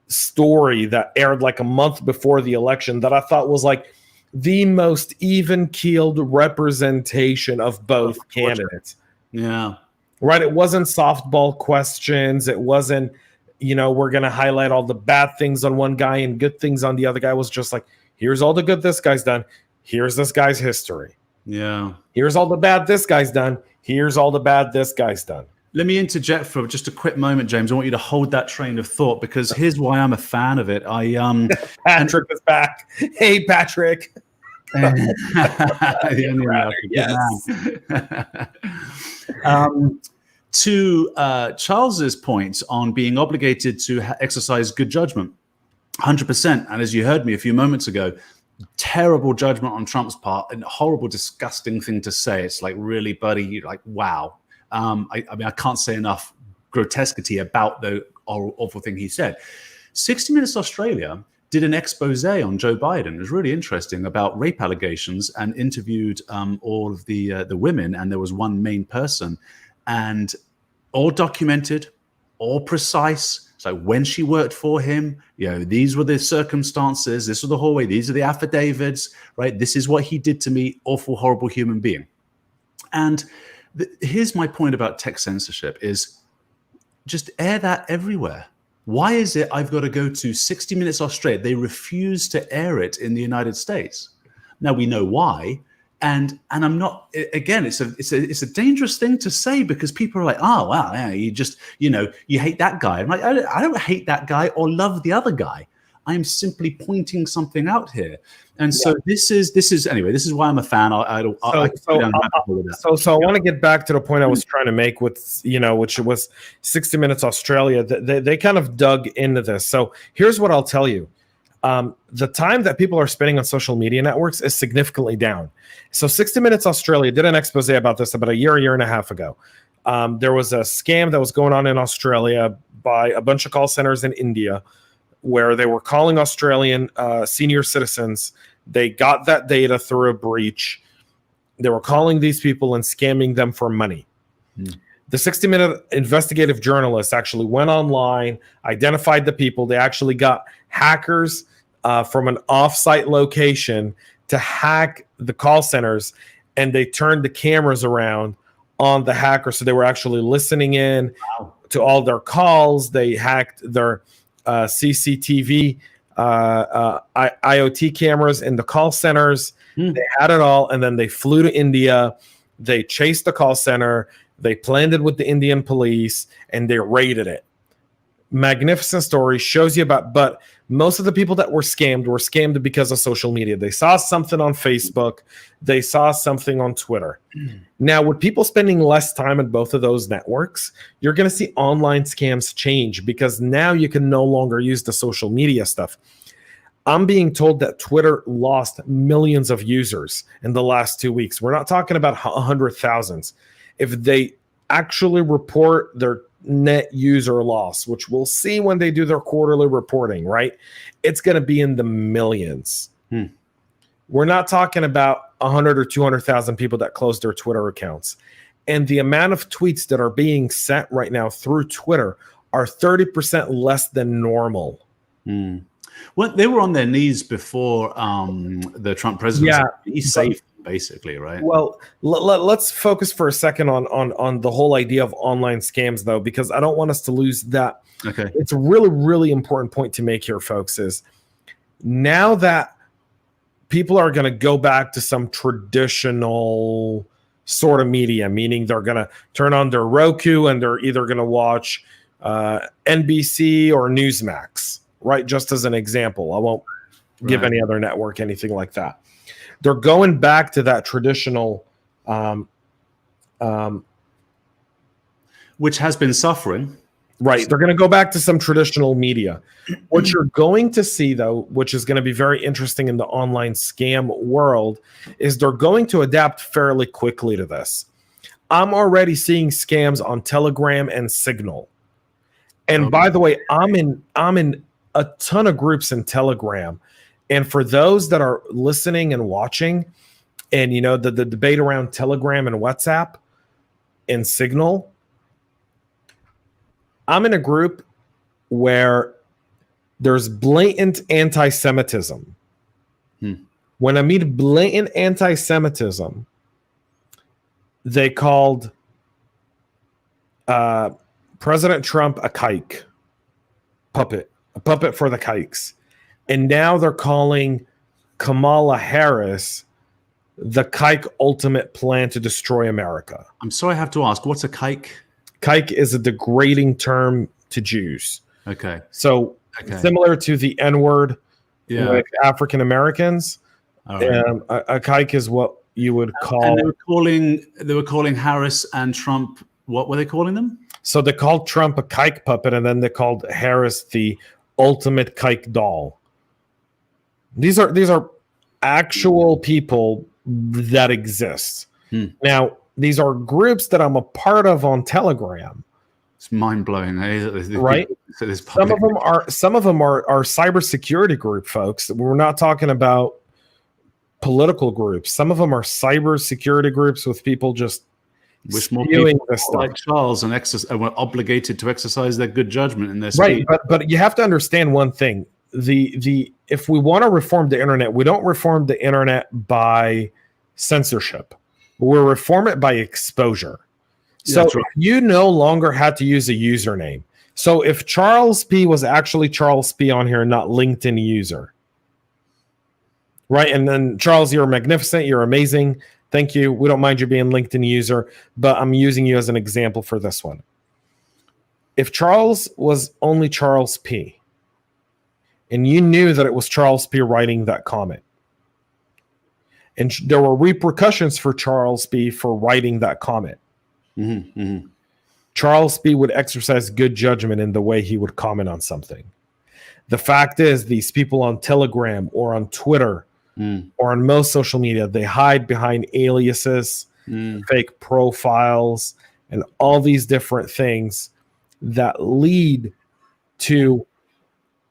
A: story that aired like a month before the election that I thought was like the most even-keeled representation of both candidates.
B: Yeah.
A: Right? It wasn't softball questions. It wasn't, we're going to highlight all the bad things on one guy and good things on the other guy. It was just like, here's all the good this guy's done. Here's this guy's history.
B: Yeah.
A: Here's all the bad this guy's done. Here's all the bad this guy's done.
B: Let me interject for just a quick moment, James. I want you to hold that train of thought because here's why I'm a fan of it.
A: Patrick is back. Hey, Patrick.
B: To Charles's point on being obligated to exercise good judgment, 100%. And as you heard me a few moments ago, terrible judgment on Trump's part and a horrible, disgusting thing to say. It's like, really, buddy, you're like, wow. I mean, I can't say enough grotesquity about the awful thing he said. 60 Minutes Australia did an expose on Joe Biden. It was really interesting about rape allegations and interviewed all of the women. And there was one main person, and all documented, all precise. So when she worked for him, these were the circumstances, this was the hallway, these are the affidavits, right? This is what he did to me, awful, horrible human being. And here's my point about tech censorship is just air that everywhere. Why is it I've got to go to 60 Minutes Australia? They refuse to air it in the United States. Now we know why. And I'm not, again, it's a dangerous thing to say, because people are like, oh, wow, yeah, you hate that guy. I'm like, I don't hate that guy or love the other guy. I'm simply pointing something out here. And so this is why I'm a fan. So I
A: want to get back to the point I was trying to make with, which was 60 Minutes Australia. They kind of dug into this. So here's what I'll tell you. The time that people are spending on social media networks is significantly down. So 60 Minutes Australia did an expose about this about a year and a half ago. There was a scam that was going on in Australia by a bunch of call centers in India, where they were calling Australian senior citizens. They got that data through a breach. They were calling these people and scamming them for money. The 60-minute investigative journalists actually went online, identified the people. They actually got hackers from an off-site location to hack the call centers, and they turned the cameras around on the hackers. So they were actually listening in to all their calls. They hacked their CCTV, IoT cameras in the call centers. They had it all, and then they flew to India. They chased the call center. They planned it with the Indian police, and they raided it. Magnificent story, shows you about, but most of the people that were scammed because of social media. They saw something on Facebook. They saw something on Twitter. Now, with people spending less time on both of those networks, you're going to see online scams change, because now you can no longer use the social media stuff. I'm being told that Twitter lost millions of users in the last 2 weeks. We're not talking about 100,000s. If they actually report their net user loss, which we'll see when they do their quarterly reporting, right? It's going to be in the millions. We're not talking about 100 or 200,000 people that closed their Twitter accounts. And the amount of tweets that are being sent right now through Twitter are 30% less than normal.
B: Well, they were on their knees before the Trump presidency. Yeah, he saved them, basically, right?
A: Well, let's focus for a second on the whole idea of online scams, though, because I don't want us to lose that.
B: Okay.
A: It's a really, really important point to make here, folks, is now that people are going to go back to some traditional sort of media, meaning they're going to turn on their Roku and they're either going to watch NBC or Newsmax, right? Just as an example. I won't give any other network anything like that. They're going back to that traditional
B: which has been suffering.
A: Right. They're going to go back to some traditional media. What you're going to see, though, which is going to be very interesting in the online scam world, is they're going to adapt fairly quickly to this. I'm already seeing scams on Telegram and Signal. And by the way, I'm in a ton of groups in Telegram. And for those that are listening and watching, and you know the debate around Telegram and WhatsApp and Signal, I'm in a group where there's blatant anti-Semitism. When I mean blatant anti-Semitism, they called President Trump a kike, a puppet for the kikes. And now they're calling Kamala Harris the kike ultimate plan to destroy America.
B: I'm sorry, I have to ask, what's a kike?
A: Kike is a degrading term to Jews.
B: Okay.
A: So similar to the N-word with African Americans,
B: right.
A: A kike is what you would call.
B: And they were calling Harris and Trump. What were they calling them?
A: So they called Trump a kike puppet, and then they called Harris the ultimate kike doll. These are actual people that exist. Now, these are groups that I'm a part of on Telegram.
B: It's mind blowing,
A: right? Some of them are cybersecurity group folks. We're not talking about political groups. Some of them are cybersecurity groups with people just
B: wish more people like Charles and were obligated to exercise their good judgment in their speech.
A: Right, but you have to understand one thing: if we want to reform the internet, we don't reform the internet by censorship. We reform it by exposure. So right. You no longer had to use a username. So if Charles P was actually Charles P on here, not LinkedIn user, right? And then Charles, you're magnificent, you're amazing. Thank you. We don't mind you being LinkedIn user, but I'm using you as an example for this one. If Charles was only Charles P, and you knew that it was Charles P writing that comment, and there were repercussions for Charles P for writing that comment, Charles P would exercise good judgment in the way he would comment on something. The fact is, these people on Telegram or on Twitter or on most social media, they hide behind aliases, fake profiles, and all these different things that lead to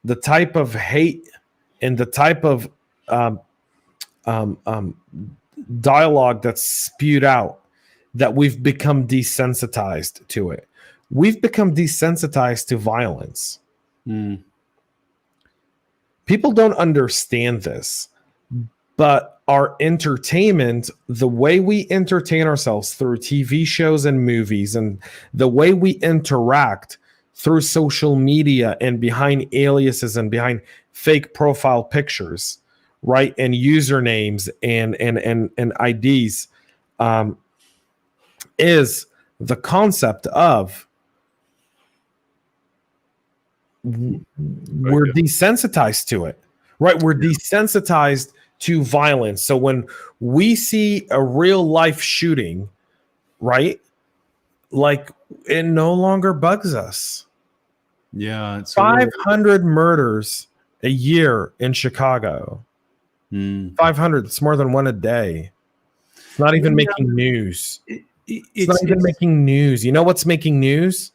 A: the type of hate and the type of dialogue that's spewed out, that we've become desensitized to it. We've become desensitized to violence. People don't understand this, but our entertainment, the way we entertain ourselves through TV shows and movies, and the way we interact through social media and behind aliases and behind fake profile pictures, right, and usernames and IDs, is the concept of we're desensitized to it, right? We're desensitized to violence. So when we see a real life shooting, right, like it no longer bugs us.
B: Yeah, it's
A: 500 murders a year in Chicago. 500. It's more than one a day. It's not even making news. It's not even making news. You know what's making news?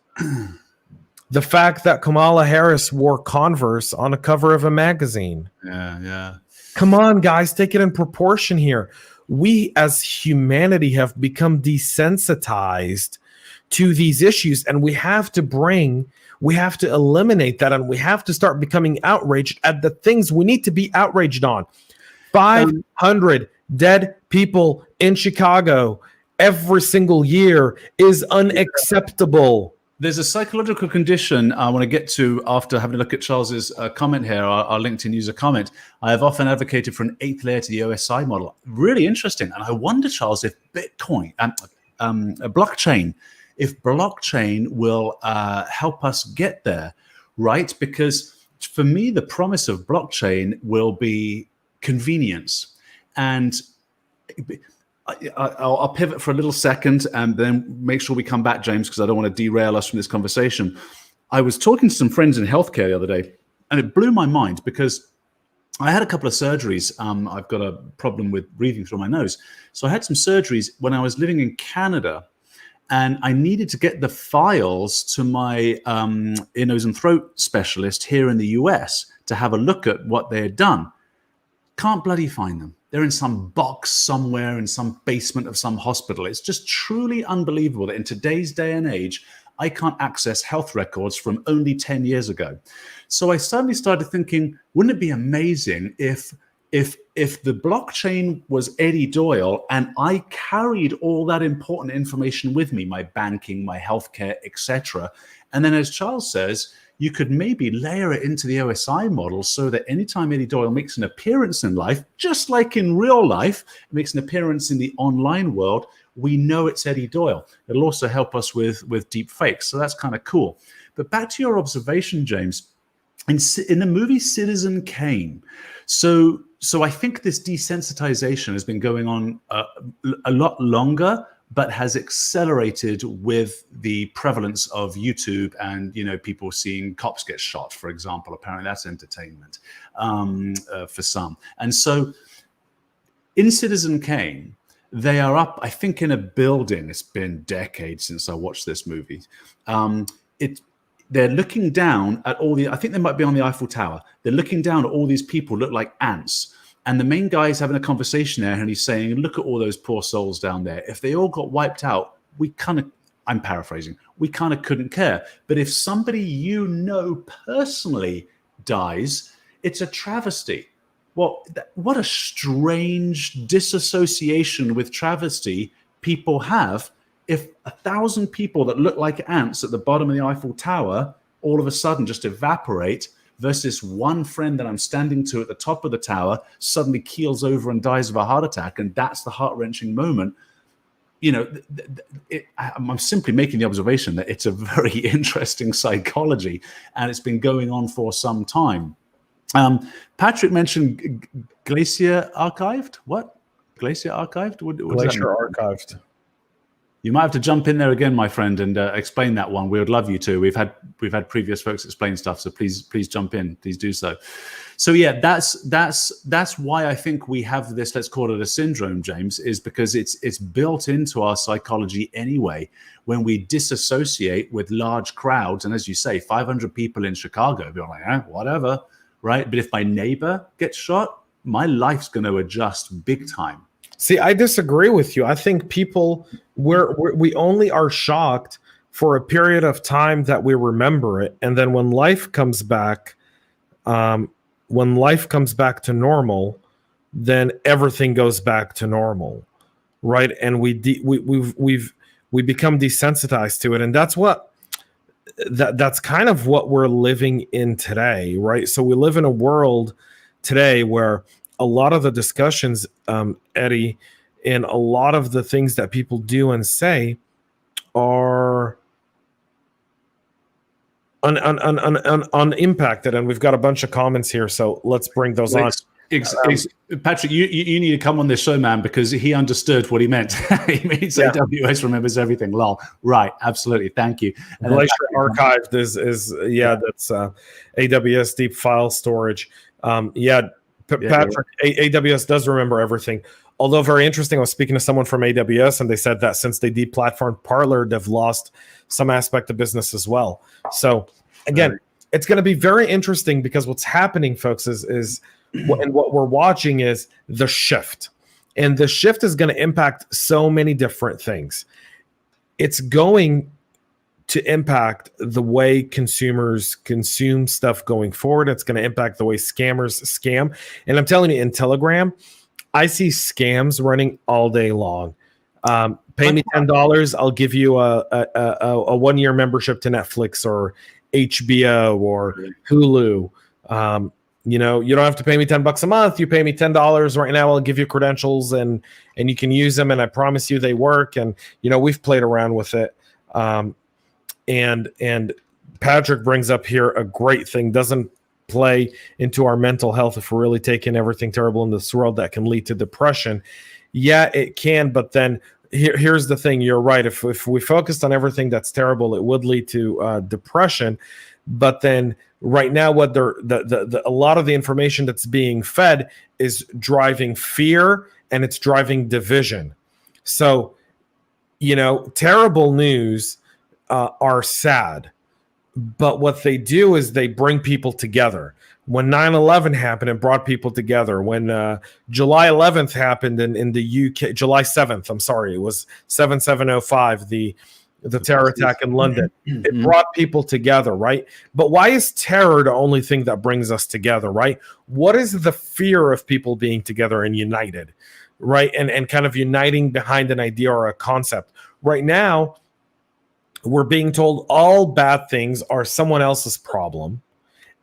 A: The fact that Kamala Harris wore Converse on a cover of a magazine.
B: Yeah.
A: Come on, guys, take it in proportion here. We as humanity have become desensitized to these issues, and we have to eliminate that, and we have to start becoming outraged at the things we need to be outraged on. 500 dead people in Chicago every single year is unacceptable.
B: There's a psychological condition I want to get to after having a look at Charles's comment here, our LinkedIn user comment. I have often advocated for an 8th layer to the OSI model. Really interesting. And I wonder, Charles, if Bitcoin, blockchain will help us get there, right? Because for me, the promise of blockchain will be convenience. And I'll pivot for a little second and then make sure we come back, James, because I don't want to derail us from this conversation. I was talking to some friends in healthcare the other day, and it blew my mind because I had a couple of surgeries. I've got a problem with breathing through my nose. So I had some surgeries when I was living in Canada, and I needed to get the files to my ear, nose, and throat specialist here in the US to have a look at what they had done. Can't bloody find them. They're in some box somewhere in some basement of some hospital. It's just truly unbelievable that in today's day and age, I can't access health records from only 10 years ago. So I suddenly started thinking, wouldn't it be amazing if the blockchain was Eddie Doyle and I carried all that important information with me, my banking, my healthcare, etc. And then as Charles says, you could maybe layer it into the OSI model so that anytime Eddie Doyle makes an appearance in life, just like in real life, makes an appearance in the online world, we know it's Eddie Doyle. It'll also help us with deep fakes. So that's kind of cool. But back to your observation, James, in the movie Citizen Kane. So I think this desensitization has been going on a lot longer, but has accelerated with the prevalence of YouTube and, people seeing cops get shot, for example. Apparently that's entertainment for some. And so in Citizen Kane, they are up, I think, in a building. It's been decades since I watched this movie. They're looking down at all I think they might be on the Eiffel Tower. They're looking down at all these people look like ants. And the main guy is having a conversation there, and he's saying, look at all those poor souls down there. If they all got wiped out, I'm paraphrasing, we kind of couldn't care. But if somebody you know personally dies, it's a travesty. Well, what a strange disassociation with travesty people have if 1,000 people that look like ants at the bottom of the Eiffel Tower all of a sudden just evaporate versus one friend that I'm standing to at the top of the tower suddenly keels over and dies of a heart attack. And that's the heart-wrenching moment. I'm simply making the observation that it's a very interesting psychology, and it's been going on for some time. Patrick mentioned Glacier Archived. What? Glacier Archived? What
A: Glacier Archived.
B: You might have to jump in there again, my friend, and explain that one. We would love you to. We've had previous folks explain stuff, so please jump in. Please do so. So yeah, that's why I think we have this. Let's call it a syndrome, James, is because it's built into our psychology anyway. When we disassociate with large crowds, and as you say, 500 people in Chicago, we're like, whatever, right? But if my neighbor gets shot, my life's going to adjust big time.
A: See, I disagree with you. I think people we only are shocked for a period of time that we remember it, and then when life comes back to normal, then everything goes back to normal, right? And we become desensitized to it, and that's kind of what we're living in today, right? So we live in a world today where a lot of the discussions, Eddie, and a lot of the things that people do and say are unimpacted. And we've got a bunch of comments here, so let's bring those on.
B: Patrick, you need to come on this show, man, because he understood what he meant. He means AWS remembers everything. Lol. Right. Absolutely. Thank you. And
A: Glacier Archived is that's AWS deep file storage. Patrick, AWS does remember everything. Although very interesting, I was speaking to someone from AWS, and they said that since they deplatformed Parler, they've lost some aspect of business as well. So again, it's going to be very interesting because what's happening, folks, is what we're watching is the shift. And the shift is going to impact so many different things. It's going to impact the way consumers consume stuff going forward. It's going to impact the way scammers scam. And I'm telling you, in Telegram, I see scams running all day long. Pay me $10, I'll give you a 1-year membership to Netflix or HBO or Hulu. You don't have to pay me $10 a month. You pay me $10 right now. I'll give you credentials and you can use them. And I promise you they work. And, we've played around with it. And Patrick brings up here a great thing. Doesn't play into our mental health if we're really taking everything terrible in this world that can lead to depression. Yeah, it can. But then here's the thing. You're right. If we focused on everything that's terrible, it would lead to depression. But then right now, what a lot of the information that's being fed is driving fear and it's driving division. So, terrible news are sad, but what they do is they bring people together. When 9/11 happened, it brought people together. When July 11th happened in the UK, July 7th, I'm sorry, it was 7705, the terror attack in London. It brought people together, right? But why is terror the only thing that brings us together, right? What is the fear of people being together and united, right? And kind of uniting behind an idea or a concept. Right now, we're being told all bad things are someone else's problem,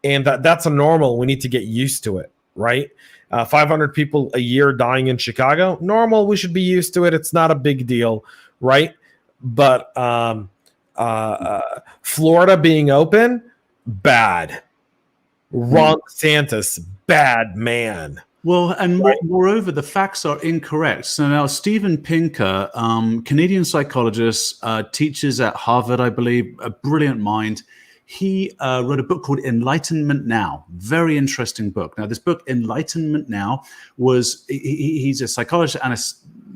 A: and that's a normal. We need to get used to it, right? 500 people a year dying in Chicago, normal. We should be used to it. It's not a big deal, right? But Florida being open, bad. Ron DeSantis, bad man.
B: Well, and moreover, the facts are incorrect. So now Steven Pinker, Canadian psychologist, teaches at Harvard, I believe, a brilliant mind. He wrote a book called Enlightenment Now. Very interesting book. Now, this book, Enlightenment Now, he's a psychologist and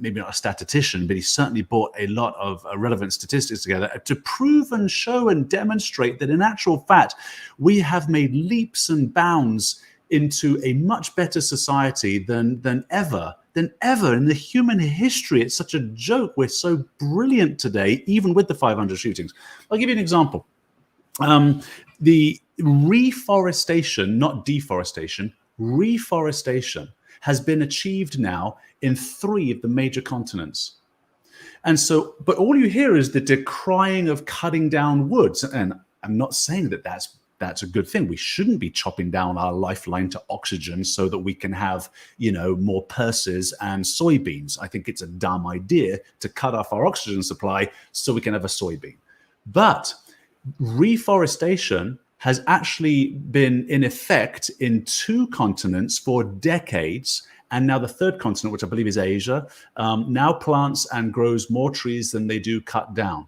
B: maybe not a statistician, but he certainly brought a lot of relevant statistics together to prove and show and demonstrate that in actual fact, we have made leaps and bounds into a much better society than ever in the human history. It's such a joke. We're so brilliant today, even with the 500 shootings. I'll give you an example. The reforestation, not deforestation, reforestation has been achieved now in 3 of the major continents. And so, but all you hear is the decrying of cutting down woods. And I'm not saying that that's a good thing. We shouldn't be chopping down our lifeline to oxygen so that we can have, more purses and soybeans. I think it's a dumb idea to cut off our oxygen supply so we can have a soybean. But reforestation has actually been in effect in 2 continents for decades. And now the 3rd continent, which I believe is Asia, now plants and grows more trees than they do cut down.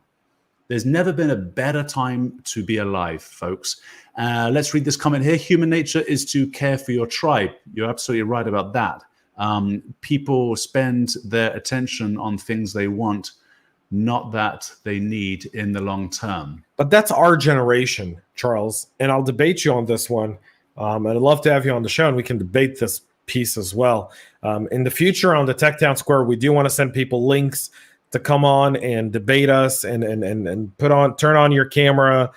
B: There's never been a better time to be alive, folks. Let's read this comment here. Human nature is to care for your tribe. You're absolutely right about that. People spend their attention on things they want, not that they need in the long term.
A: But that's our generation, Charles. And I'll debate you on this one. And I'd love to have you on the show, and we can debate this piece as well. In the future on the Tech Town Square, we do want to send people links to come on and debate us and turn on your camera,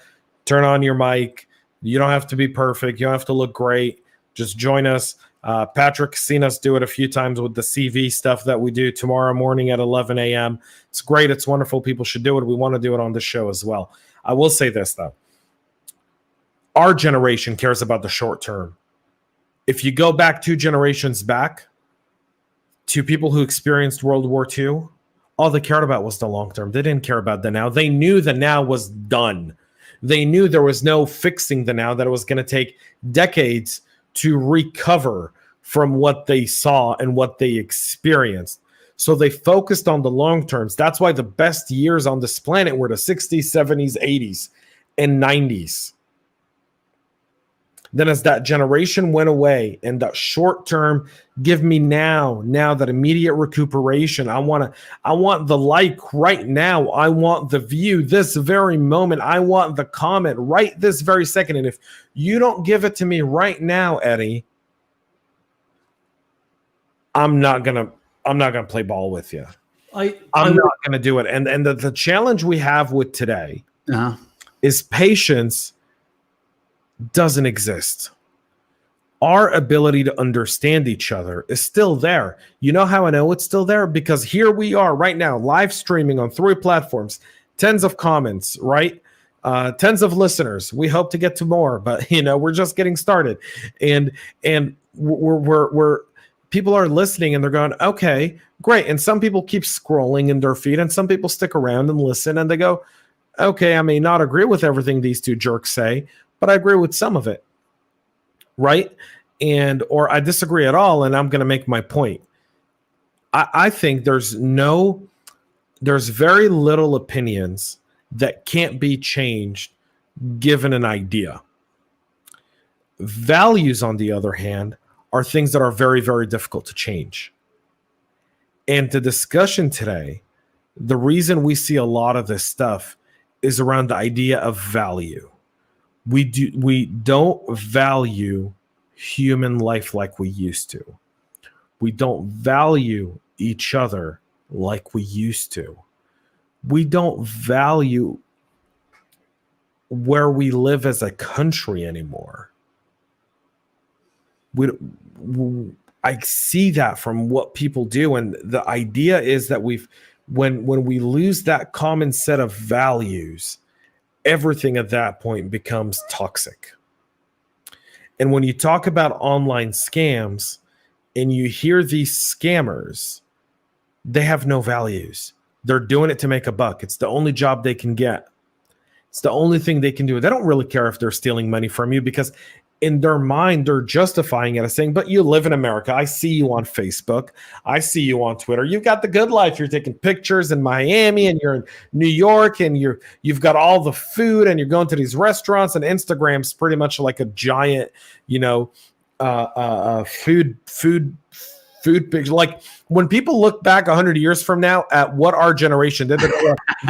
A: turn on your mic. You don't have to be perfect. You don't have to look great. Just join us. Patrick's seen us do it a few times with the CV stuff that we do tomorrow morning at 11 a.m. It's great. It's wonderful. People should do it. We want to do it on the show as well. I will say this, though. Our generation cares about the short term. If you go back 2 generations back to people who experienced World War II, all they cared about was the long term. They didn't care about the now. They knew the now was done. They knew there was no fixing the now, that it was going to take decades to recover from what they saw and what they experienced. So they focused on the long terms. That's why the best years on this planet were the 60s, 70s, 80s, and 90s. Then as that generation went away and that short term, give me now that immediate recuperation. I want the like right now. I want the view this very moment. I want the comment right this very second. And if you don't give it to me right now, Eddie, I'm not gonna play ball with you. I'm not gonna do it. And the challenge we have with today is patience doesn't exist. Our ability to understand each other is still there. You know how I know it's still there? Because here we are right now, live streaming on 3 platforms, tens of comments, right? Tens of listeners. We hope to get to more, but we're just getting started. And we're people are listening and they're going, okay, great. And some people keep scrolling in their feed, and some people stick around and listen, and they go, okay, I may not agree with everything these 2 jerks say, but I agree with some of it, right? Or I disagree at all, and I'm going to make my point. I think there's very little opinions that can't be changed given an idea. Values, on the other hand, are things that are very, very difficult to change. And the discussion today, the reason we see a lot of this stuff is around the idea of value. We don't value human life like we used to. We don't value each other like we used to. We don't value where we live as a country anymore. I see that from what people do, and the idea is that when we lose that common set of values, everything at that point becomes toxic. And when you talk about online scams and you hear these scammers, they have no values. They're doing it to make a buck. It's the only job they can get. It's the only thing they can do. They don't really care if they're stealing money from you, because in their mind, they're justifying it as saying, but you live in America. I see you on Facebook. I see you on Twitter. You've got the good life. You're taking pictures in Miami and you're in New York and you've got all the food and you're going to these restaurants, and Instagram's pretty much like a giant, food picture. Like when people look back 100 years from now at what our generation did,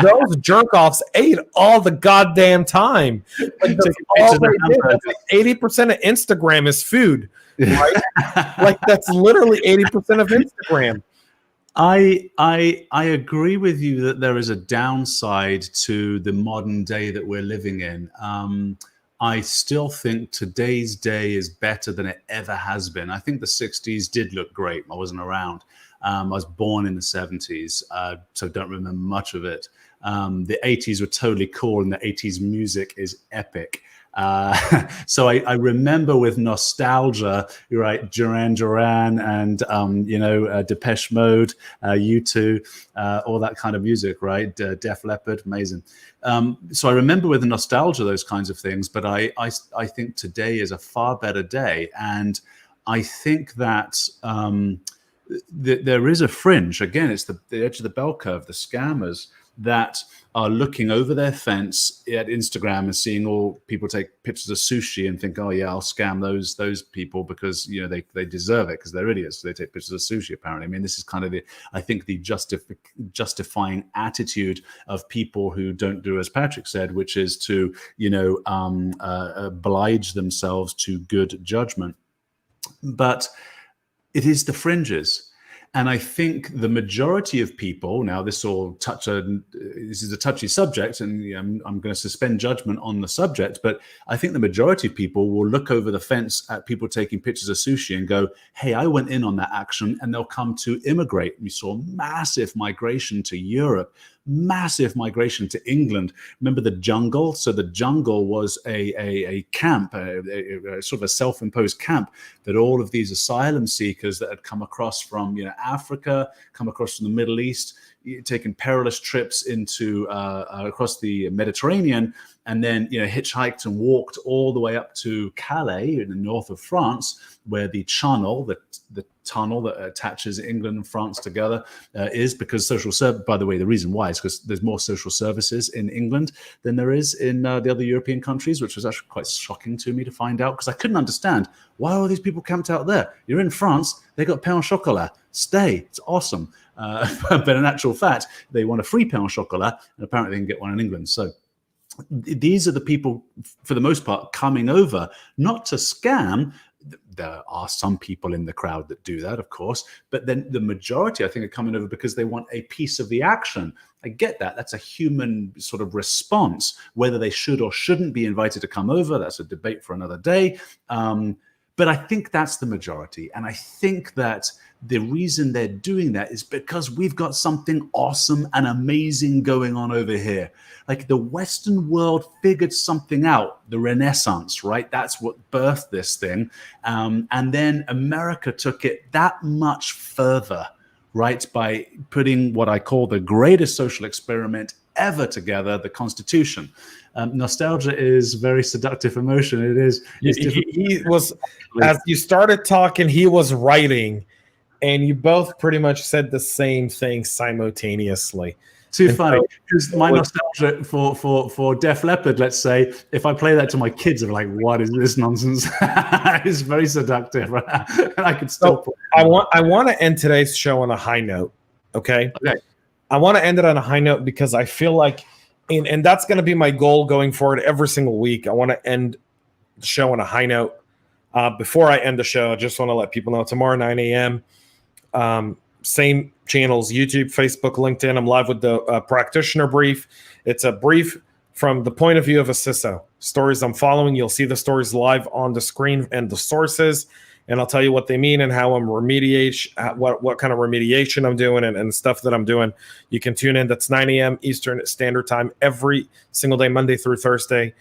A: those jerk offs ate all the goddamn time. Like that's all they did. That's like 80% of Instagram is food, right? Like that's literally 80% of Instagram.
B: I agree with you that there is a downside to the modern day that we're living in. I still think today's day is better than it ever has been. I think the 60s did look great. I wasn't around. I was born in the 70s, so don't remember much of it. The 80s were totally cool, and the 80s music is epic. So I remember with nostalgia, right, Duran Duran and Depeche Mode, U2, all that kind of music, right? Def Leppard, amazing. So I remember with nostalgia those kinds of things, but I think today is a far better day, and I think that there is a fringe. Again, it's the edge of the bell curve, the scammers that are looking over their fence at Instagram and seeing all people take pictures of sushi and think, oh yeah, I'll scam those people because they deserve it because they're idiots. They take pictures of sushi. Apparently, I mean, this is kind of the justifying attitude of people who don't do as Patrick said, which is to oblige themselves to good judgment. But it is the fringes. And I think the majority of people, now this is a touchy subject, and I'm going to suspend judgment on the subject, but I think the majority of people will look over the fence at people taking pictures of sushi and go, hey, I went in on that action, and they'll come to immigrate. We saw massive migration to Europe, massive migration to England. Remember the jungle? So the jungle was a camp, a sort of a self-imposed camp that all of these asylum seekers that had come across from Africa, come across from the Middle East, taken perilous trips into across the Mediterranean, and then hitchhiked and walked all the way up to Calais in the north of France, where the channel, the tunnel that attaches England and France together is, because social service. By the way, the reason why is because there's more social services in England than there is in the other European countries, which was actually quite shocking to me to find out, because I couldn't understand why are all these people camped out there. You're in France, they got pain au chocolat. Stay, it's awesome. But in actual fact, they want a free pain au chocolat, and apparently they can get one in England. So these are the people, for the most part, coming over, not to scam. There are some people in the crowd that do that, of course, but then the majority, I think, are coming over because they want a piece of the action. I get that. That's a human sort of response. Whether they should or shouldn't be invited to come over, that's a debate for another day. But I think that's the majority. And I think that the reason they're doing that is because we've got something awesome and amazing going on over here. Like the Western world figured something out, the Renaissance, right? That's what birthed this thing. And then America took it that much further, right? By putting what I call the greatest social experiment ever together, the Constitution. Nostalgia is very seductive emotion. It is.
A: He was, as you started talking, he was writing, and you both pretty much said the same thing simultaneously.
B: Too funny, because my nostalgia for Def Leppard, let's say, if I play that to my kids, they're like, "What is this nonsense?" It's very seductive, and I could still.
A: So I want to end today's show on a high note. Okay. I want to end it on a high note because I feel like, and that's going to be my goal going forward every single week. I want to end the show on a high note. Before I end the show, I just want to let people know tomorrow 9 a.m. Same channels, YouTube, Facebook, LinkedIn. I'm live with the practitioner brief. It's a brief from the point of view of a CISO. Stories I'm following. You'll see the stories live on the screen and the sources, and I'll tell you what they mean and how I'm what kind of remediation I'm doing and stuff that I'm doing. You can tune in. That's 9 a.m. Eastern Standard Time every single day, Monday through Thursday.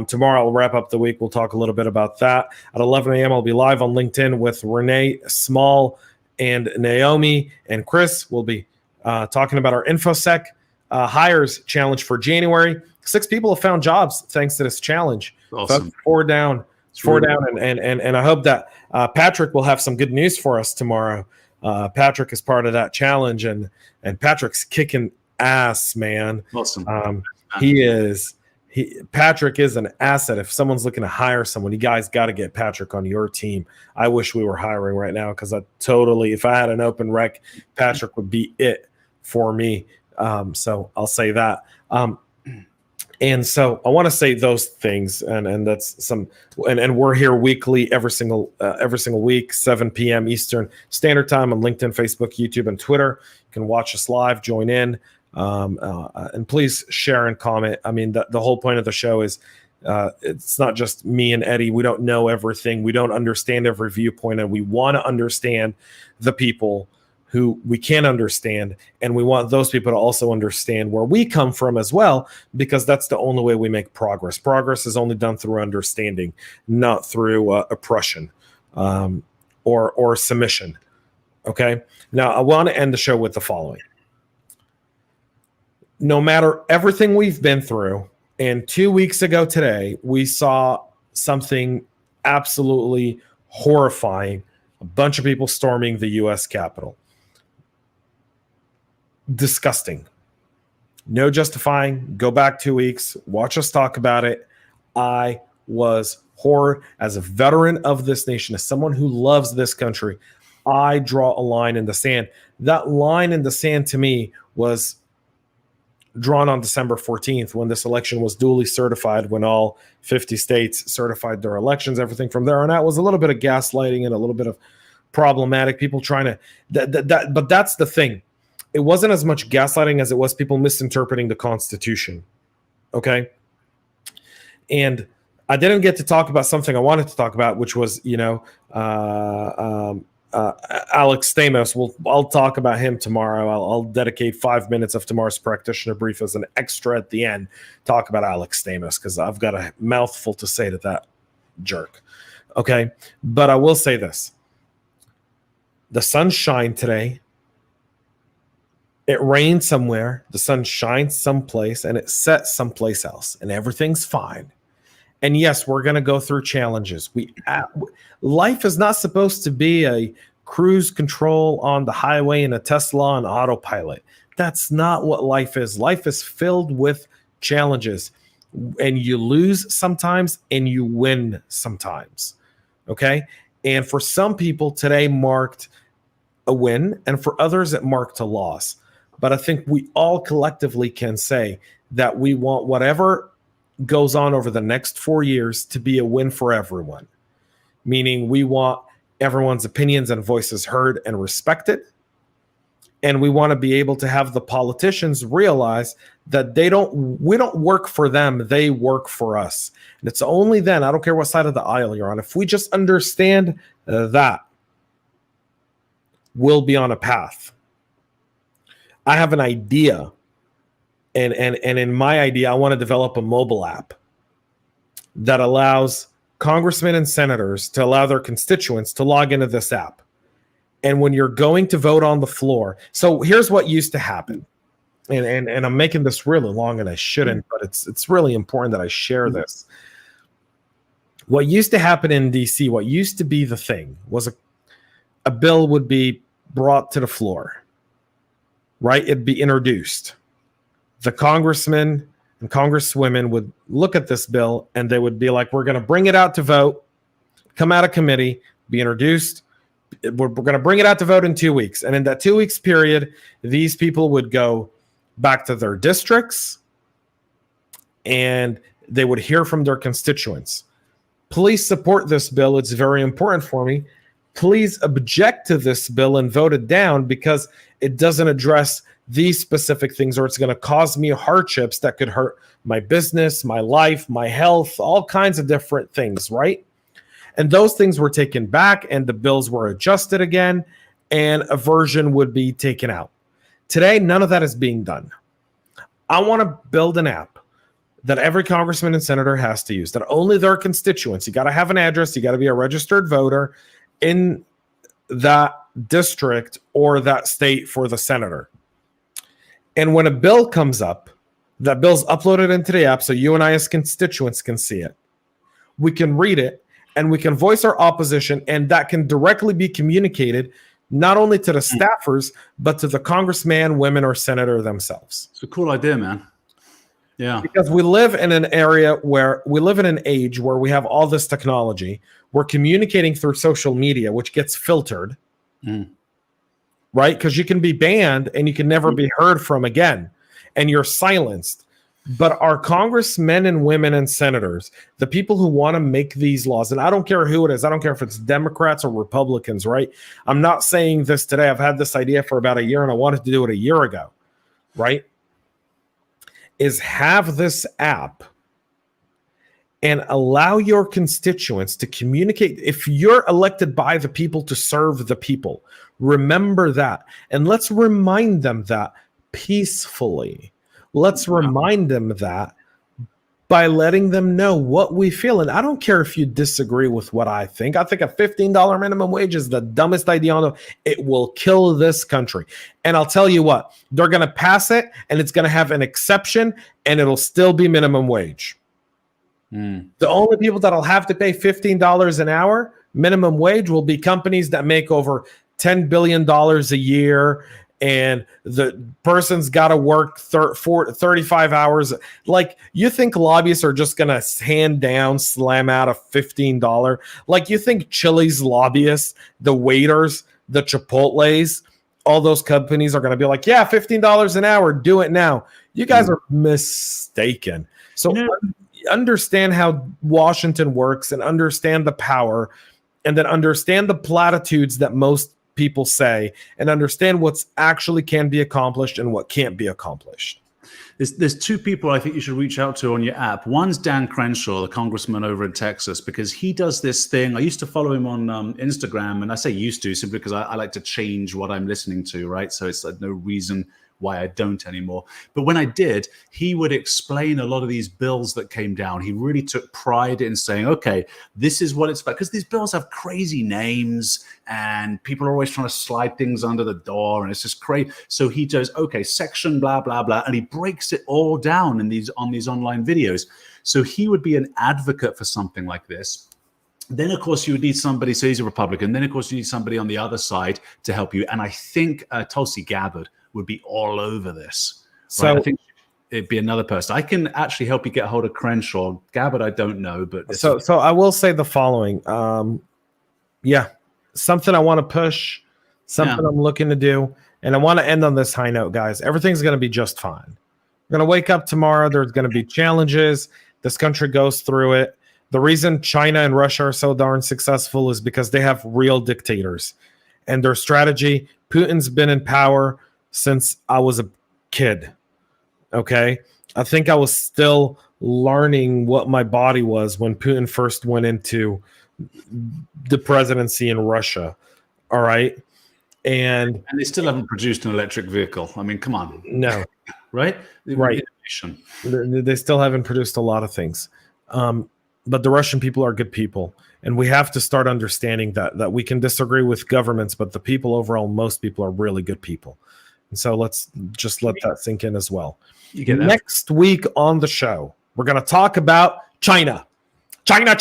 A: Tomorrow I'll wrap up the week. We'll talk a little bit about that. At 11 a.m. I'll be live on LinkedIn with Renee Small and Naomi, and Chris will be talking about our InfoSec hires challenge for January. 6 people have found jobs thanks to this challenge.
B: Awesome.
A: 4 down. 4 down, and I hope that Patrick will have some good news for us tomorrow. Patrick is part of that challenge, and Patrick's kicking ass, man.
B: Awesome.
A: Patrick is an asset. If someone's looking to hire someone, you guys got to get Patrick on your team. I wish we were hiring right now, because if I had an open rec, Patrick would be it for me. So I'll say that. And so I want to say those things, and that's some, and we're here weekly, every single week, 7 p.m. Eastern Standard Time on LinkedIn, Facebook, YouTube, and Twitter. You can watch us live, join in, and please share and comment. I mean, the whole point of the show is it's not just me and Eddie. We don't know everything. We don't understand every viewpoint, and we want to understand the people who we can understand, and we want those people to also understand where we come from as well, because that's the only way we make progress. Progress is only done through understanding, not through oppression or submission. Okay? Now, I want to end the show with the following. No matter everything we've been through, and 2 weeks ago today, we saw something absolutely horrifying, a bunch of people storming the U.S. Capitol. Disgusting. No justifying. Go back 2 weeks. Watch us talk about it. I was horrid. As a veteran of this nation, as someone who loves this country, I draw a line in the sand. That line in the sand to me was drawn on December 14th, when this election was duly certified, when all 50 states certified their elections. Everything from there on out was a little bit of gaslighting and a little bit of problematic people trying to but that's the thing. It wasn't as much gaslighting as it was people misinterpreting the Constitution. Okay. And I didn't get to talk about something I wanted to talk about, which was, Alex Stamos. I'll talk about him tomorrow. I'll dedicate 5 minutes of tomorrow's practitioner brief as an extra at the end, talk about Alex Stamos, because I've got a mouthful to say to that jerk. Okay. But I will say this. The sun shined today. It rained somewhere, the sun shines someplace, and it sets someplace else, and everything's fine. And yes, we're going to go through challenges. Life is not supposed to be a cruise control on the highway in a Tesla on autopilot. That's not what life is. Life is filled with challenges, and you lose sometimes, and you win sometimes. Okay? And for some people, today marked a win, and for others, it marked a loss. But I think we all collectively can say that we want whatever goes on over the next 4 years to be a win for everyone. Meaning we want everyone's opinions and voices heard and respected. And we want to be able to have the politicians realize that we don't work for them, they work for us. And it's only then, I don't care what side of the aisle you're on, if we just understand that, we'll be on a path. I have an idea, and in my idea, I want to develop a mobile app that allows congressmen and senators to allow their constituents to log into this app. And when you're going to vote on the floor, so here's what used to happen, and I'm making this really long, and I shouldn't, but it's really important that I share this. What used to happen in DC, what used to be the thing, was a bill would be brought to the floor. Right? It'd be introduced. The congressmen and congresswomen would look at this bill, and they would be like, we're going to bring it out to vote, come out of committee, be introduced. We're going to bring it out to vote in 2 weeks. And in that 2 weeks period, these people would go back to their districts, and they would hear from their constituents. Please support this bill. It's very important for me. Please object to this bill and vote it down, because it doesn't address these specific things, or it's going to cause me hardships that could hurt my business, my life, my health, all kinds of different things, right? And those things were taken back, and the bills were adjusted again, and a version would be taken out. Today, none of that is being done. I want to build an app that every congressman and senator has to use, that only their constituents, you got to have an address, you got to be a registered voter in that district or that state for the senator. And when a bill comes up, that bill's uploaded into the app so you and I as constituents can see it. We can read it, and we can voice our opposition, and that can directly be communicated not only to the staffers, but to the congressman, women, or senator themselves.
B: It's a cool idea, man. Yeah.
A: Because we live in an age where we have all this technology. We're communicating through social media, which gets filtered, right? Because you can be banned and you can never be heard from again, and you're silenced. But our congressmen and women and senators, the people who want to make these laws, and I don't care who it is, I don't care if it's Democrats or Republicans, right? I'm not saying this today. I've had this idea for about a year and I wanted to do it a year ago, right? Is have this app and allow your constituents to communicate. If you're elected by the people to serve the people, remember that. And let's remind them that peacefully. Let's remind them that by letting them know what we feel. And I don't care if you disagree with what I think. I think a $15 minimum wage is the dumbest idea on earth. It will kill this country. And I'll tell you what, they're going to pass it and it's going to have an exception and it'll still be minimum wage. The only people that'll have to pay $15 an hour minimum wage will be companies that make over $10 billion a year. And the person's got to work 35 hours. Like, you think lobbyists are just going to hand down, slam out a $15? Like, you think Chili's lobbyists, the waiters, the Chipotles, all those companies are going to be like, yeah, $15 an hour, do it now. You guys are mistaken. So understand how Washington works and understand the power, and then understand the platitudes that most people say, and understand what's actually can be accomplished and what can't be accomplished.
B: There's two people I think you should reach out to on your app. One's Dan Crenshaw, the congressman over in Texas, because he does this thing. I used to follow him on Instagram, and I say used to simply because I like to change what I'm listening to, right? So it's like no reason why I don't anymore. But when I did, he would explain a lot of these bills that came down. He really took pride in saying, okay, this is what it's about. Because these bills have crazy names and people are always trying to slide things under the door. And it's just crazy. So he does, okay, section, blah, blah, blah. And he breaks it all down on these online videos. So he would be an advocate for something like this. Then, of course, you would need somebody, so he's a Republican. Then, of course, you need somebody on the other side to help you. And I think Tulsi Gabbard would be all over this. So right? I think it'd be another person. I can actually help you get a hold of Crenshaw. Gabbard, I don't know, but
A: so I will say the following. Something I want to push, something I'm looking to do, and I want to end on this high note, guys. Everything's going to be just fine. We're going to wake up tomorrow. There's going to be challenges. This country goes through it. The reason China and Russia are so darn successful is because they have real dictators, and their strategy. Putin's been in power since I was a kid, okay? I think I was still learning what my body was when Putin first went into the presidency in Russia, all right? And
B: they still haven't produced an electric vehicle. I mean, come on.
A: No.
B: Right?
A: Right. They still haven't produced a lot of things. But the Russian people are good people. And we have to start understanding that we can disagree with governments, but the people overall, most people are really good people. And so let's just let that sink in as well. Next week on the show, we're going to talk about China. China.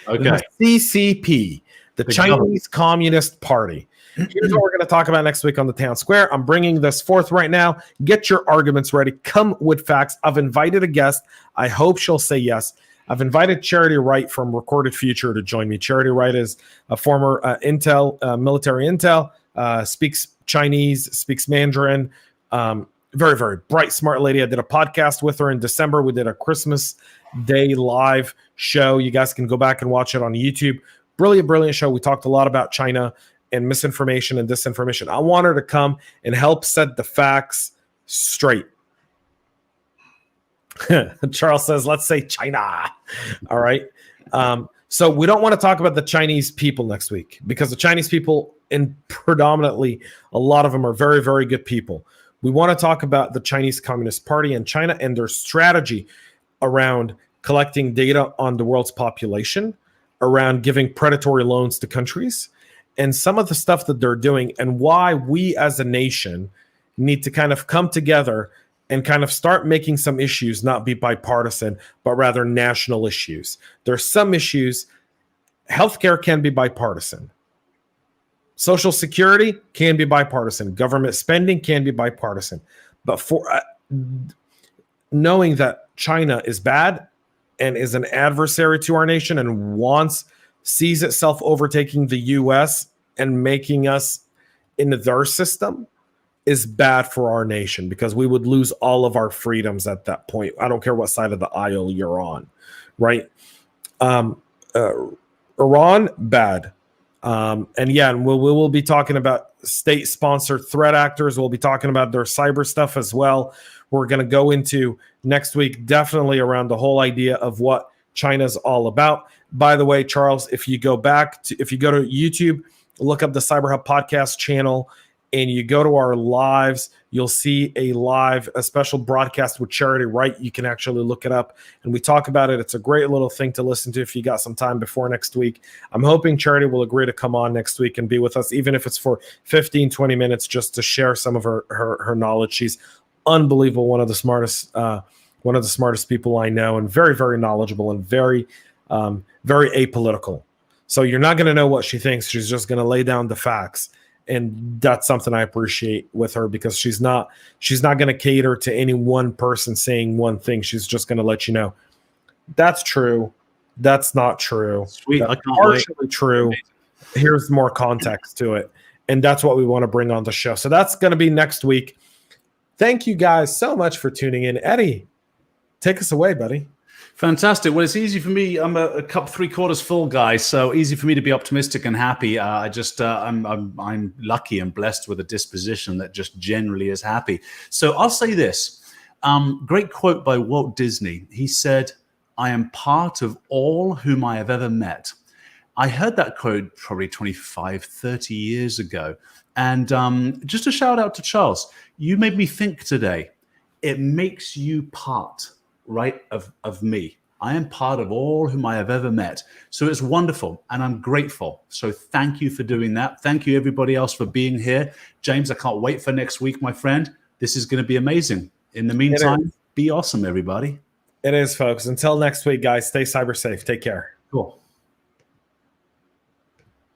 A: Okay. The CCP, the Chinese Communist Party. Here's what we're going to talk about next week on the Town Square. I'm bringing this forth right now. Get your arguments ready. Come with facts. I've invited a guest. I hope she'll say yes. I've invited Charity Wright from Recorded Future to join me. Charity Wright is a former military intel, speaks Chinese, speaks Mandarin. Very, very bright, smart lady. I did a podcast with her in December. We did a Christmas Day live show. You guys can go back and watch it on YouTube. Brilliant, brilliant show. We talked a lot about China and misinformation and disinformation. I want her to come and help set the facts straight. Charles says, let's say China. All right. So we don't want to talk about the Chinese people next week, because the Chinese people, and predominantly a lot of them, are very, very good people. We want to talk about the Chinese Communist Party and China and their strategy around collecting data on the world's population, around giving predatory loans to countries, and some of the stuff that they're doing, and why we as a nation need to kind of come together and kind of start making some issues not be bipartisan, but rather national issues. There's some issues Healthcare can be bipartisan. Social security can be bipartisan. Government spending can be bipartisan. But for knowing that China is bad and is an adversary to our nation and sees itself overtaking the US and making us into their system is bad for our nation, because we would lose all of our freedoms at that point. I don't care what side of the aisle you're on, right? Iran, bad. And yeah, we will be talking about state-sponsored threat actors. We'll be talking about their cyber stuff as well. We're going to go into next week, definitely around the whole idea of what China's all about. By the way, Charles, if you go to YouTube, look up the Cyber Hub podcast channel, and you go to our lives, you'll see a special broadcast with Charity Wright. You can actually look it up, and we talk about it. It's a great little thing to listen to if you got some time before next week. I'm hoping Charity will agree to come on next week and be with us, even if it's for 15, 20 minutes, just to share some of her knowledge. She's unbelievable, one of the smartest people I know, and very, very knowledgeable and very, very apolitical. So you're not going to know what she thinks. She's just going to lay down the facts. And that's something I appreciate with her, because she's not going to cater to any one person saying one thing. She's just going to let you know that's true, that's not true,
B: Sweet.
A: that's partially true. Here's more context to it, and that's what we want to bring on the show. So that's going to be next week. Thank you guys so much for tuning in. Eddie, take us away, buddy.
B: Fantastic. Well, it's easy for me. I'm a cup 3/4 full guy, so easy for me to be optimistic and happy. I'm lucky and blessed with a disposition that just generally is happy. So I'll say this. Great quote by Walt Disney. He said, "I am part of all whom I have ever met." I heard that quote probably 25, 30 years ago. And just a shout out to Charles. You made me think today. It makes you part, right, of me. I am part of all whom I have ever met. So it's wonderful, and I'm grateful. So thank you for doing that. Thank you, everybody else, for being here. James, I can't wait for next week, my friend. This is going to be amazing. In the meantime, be awesome, everybody.
A: It is, folks. Until next week, guys, stay cyber safe. Take care.
B: Cool.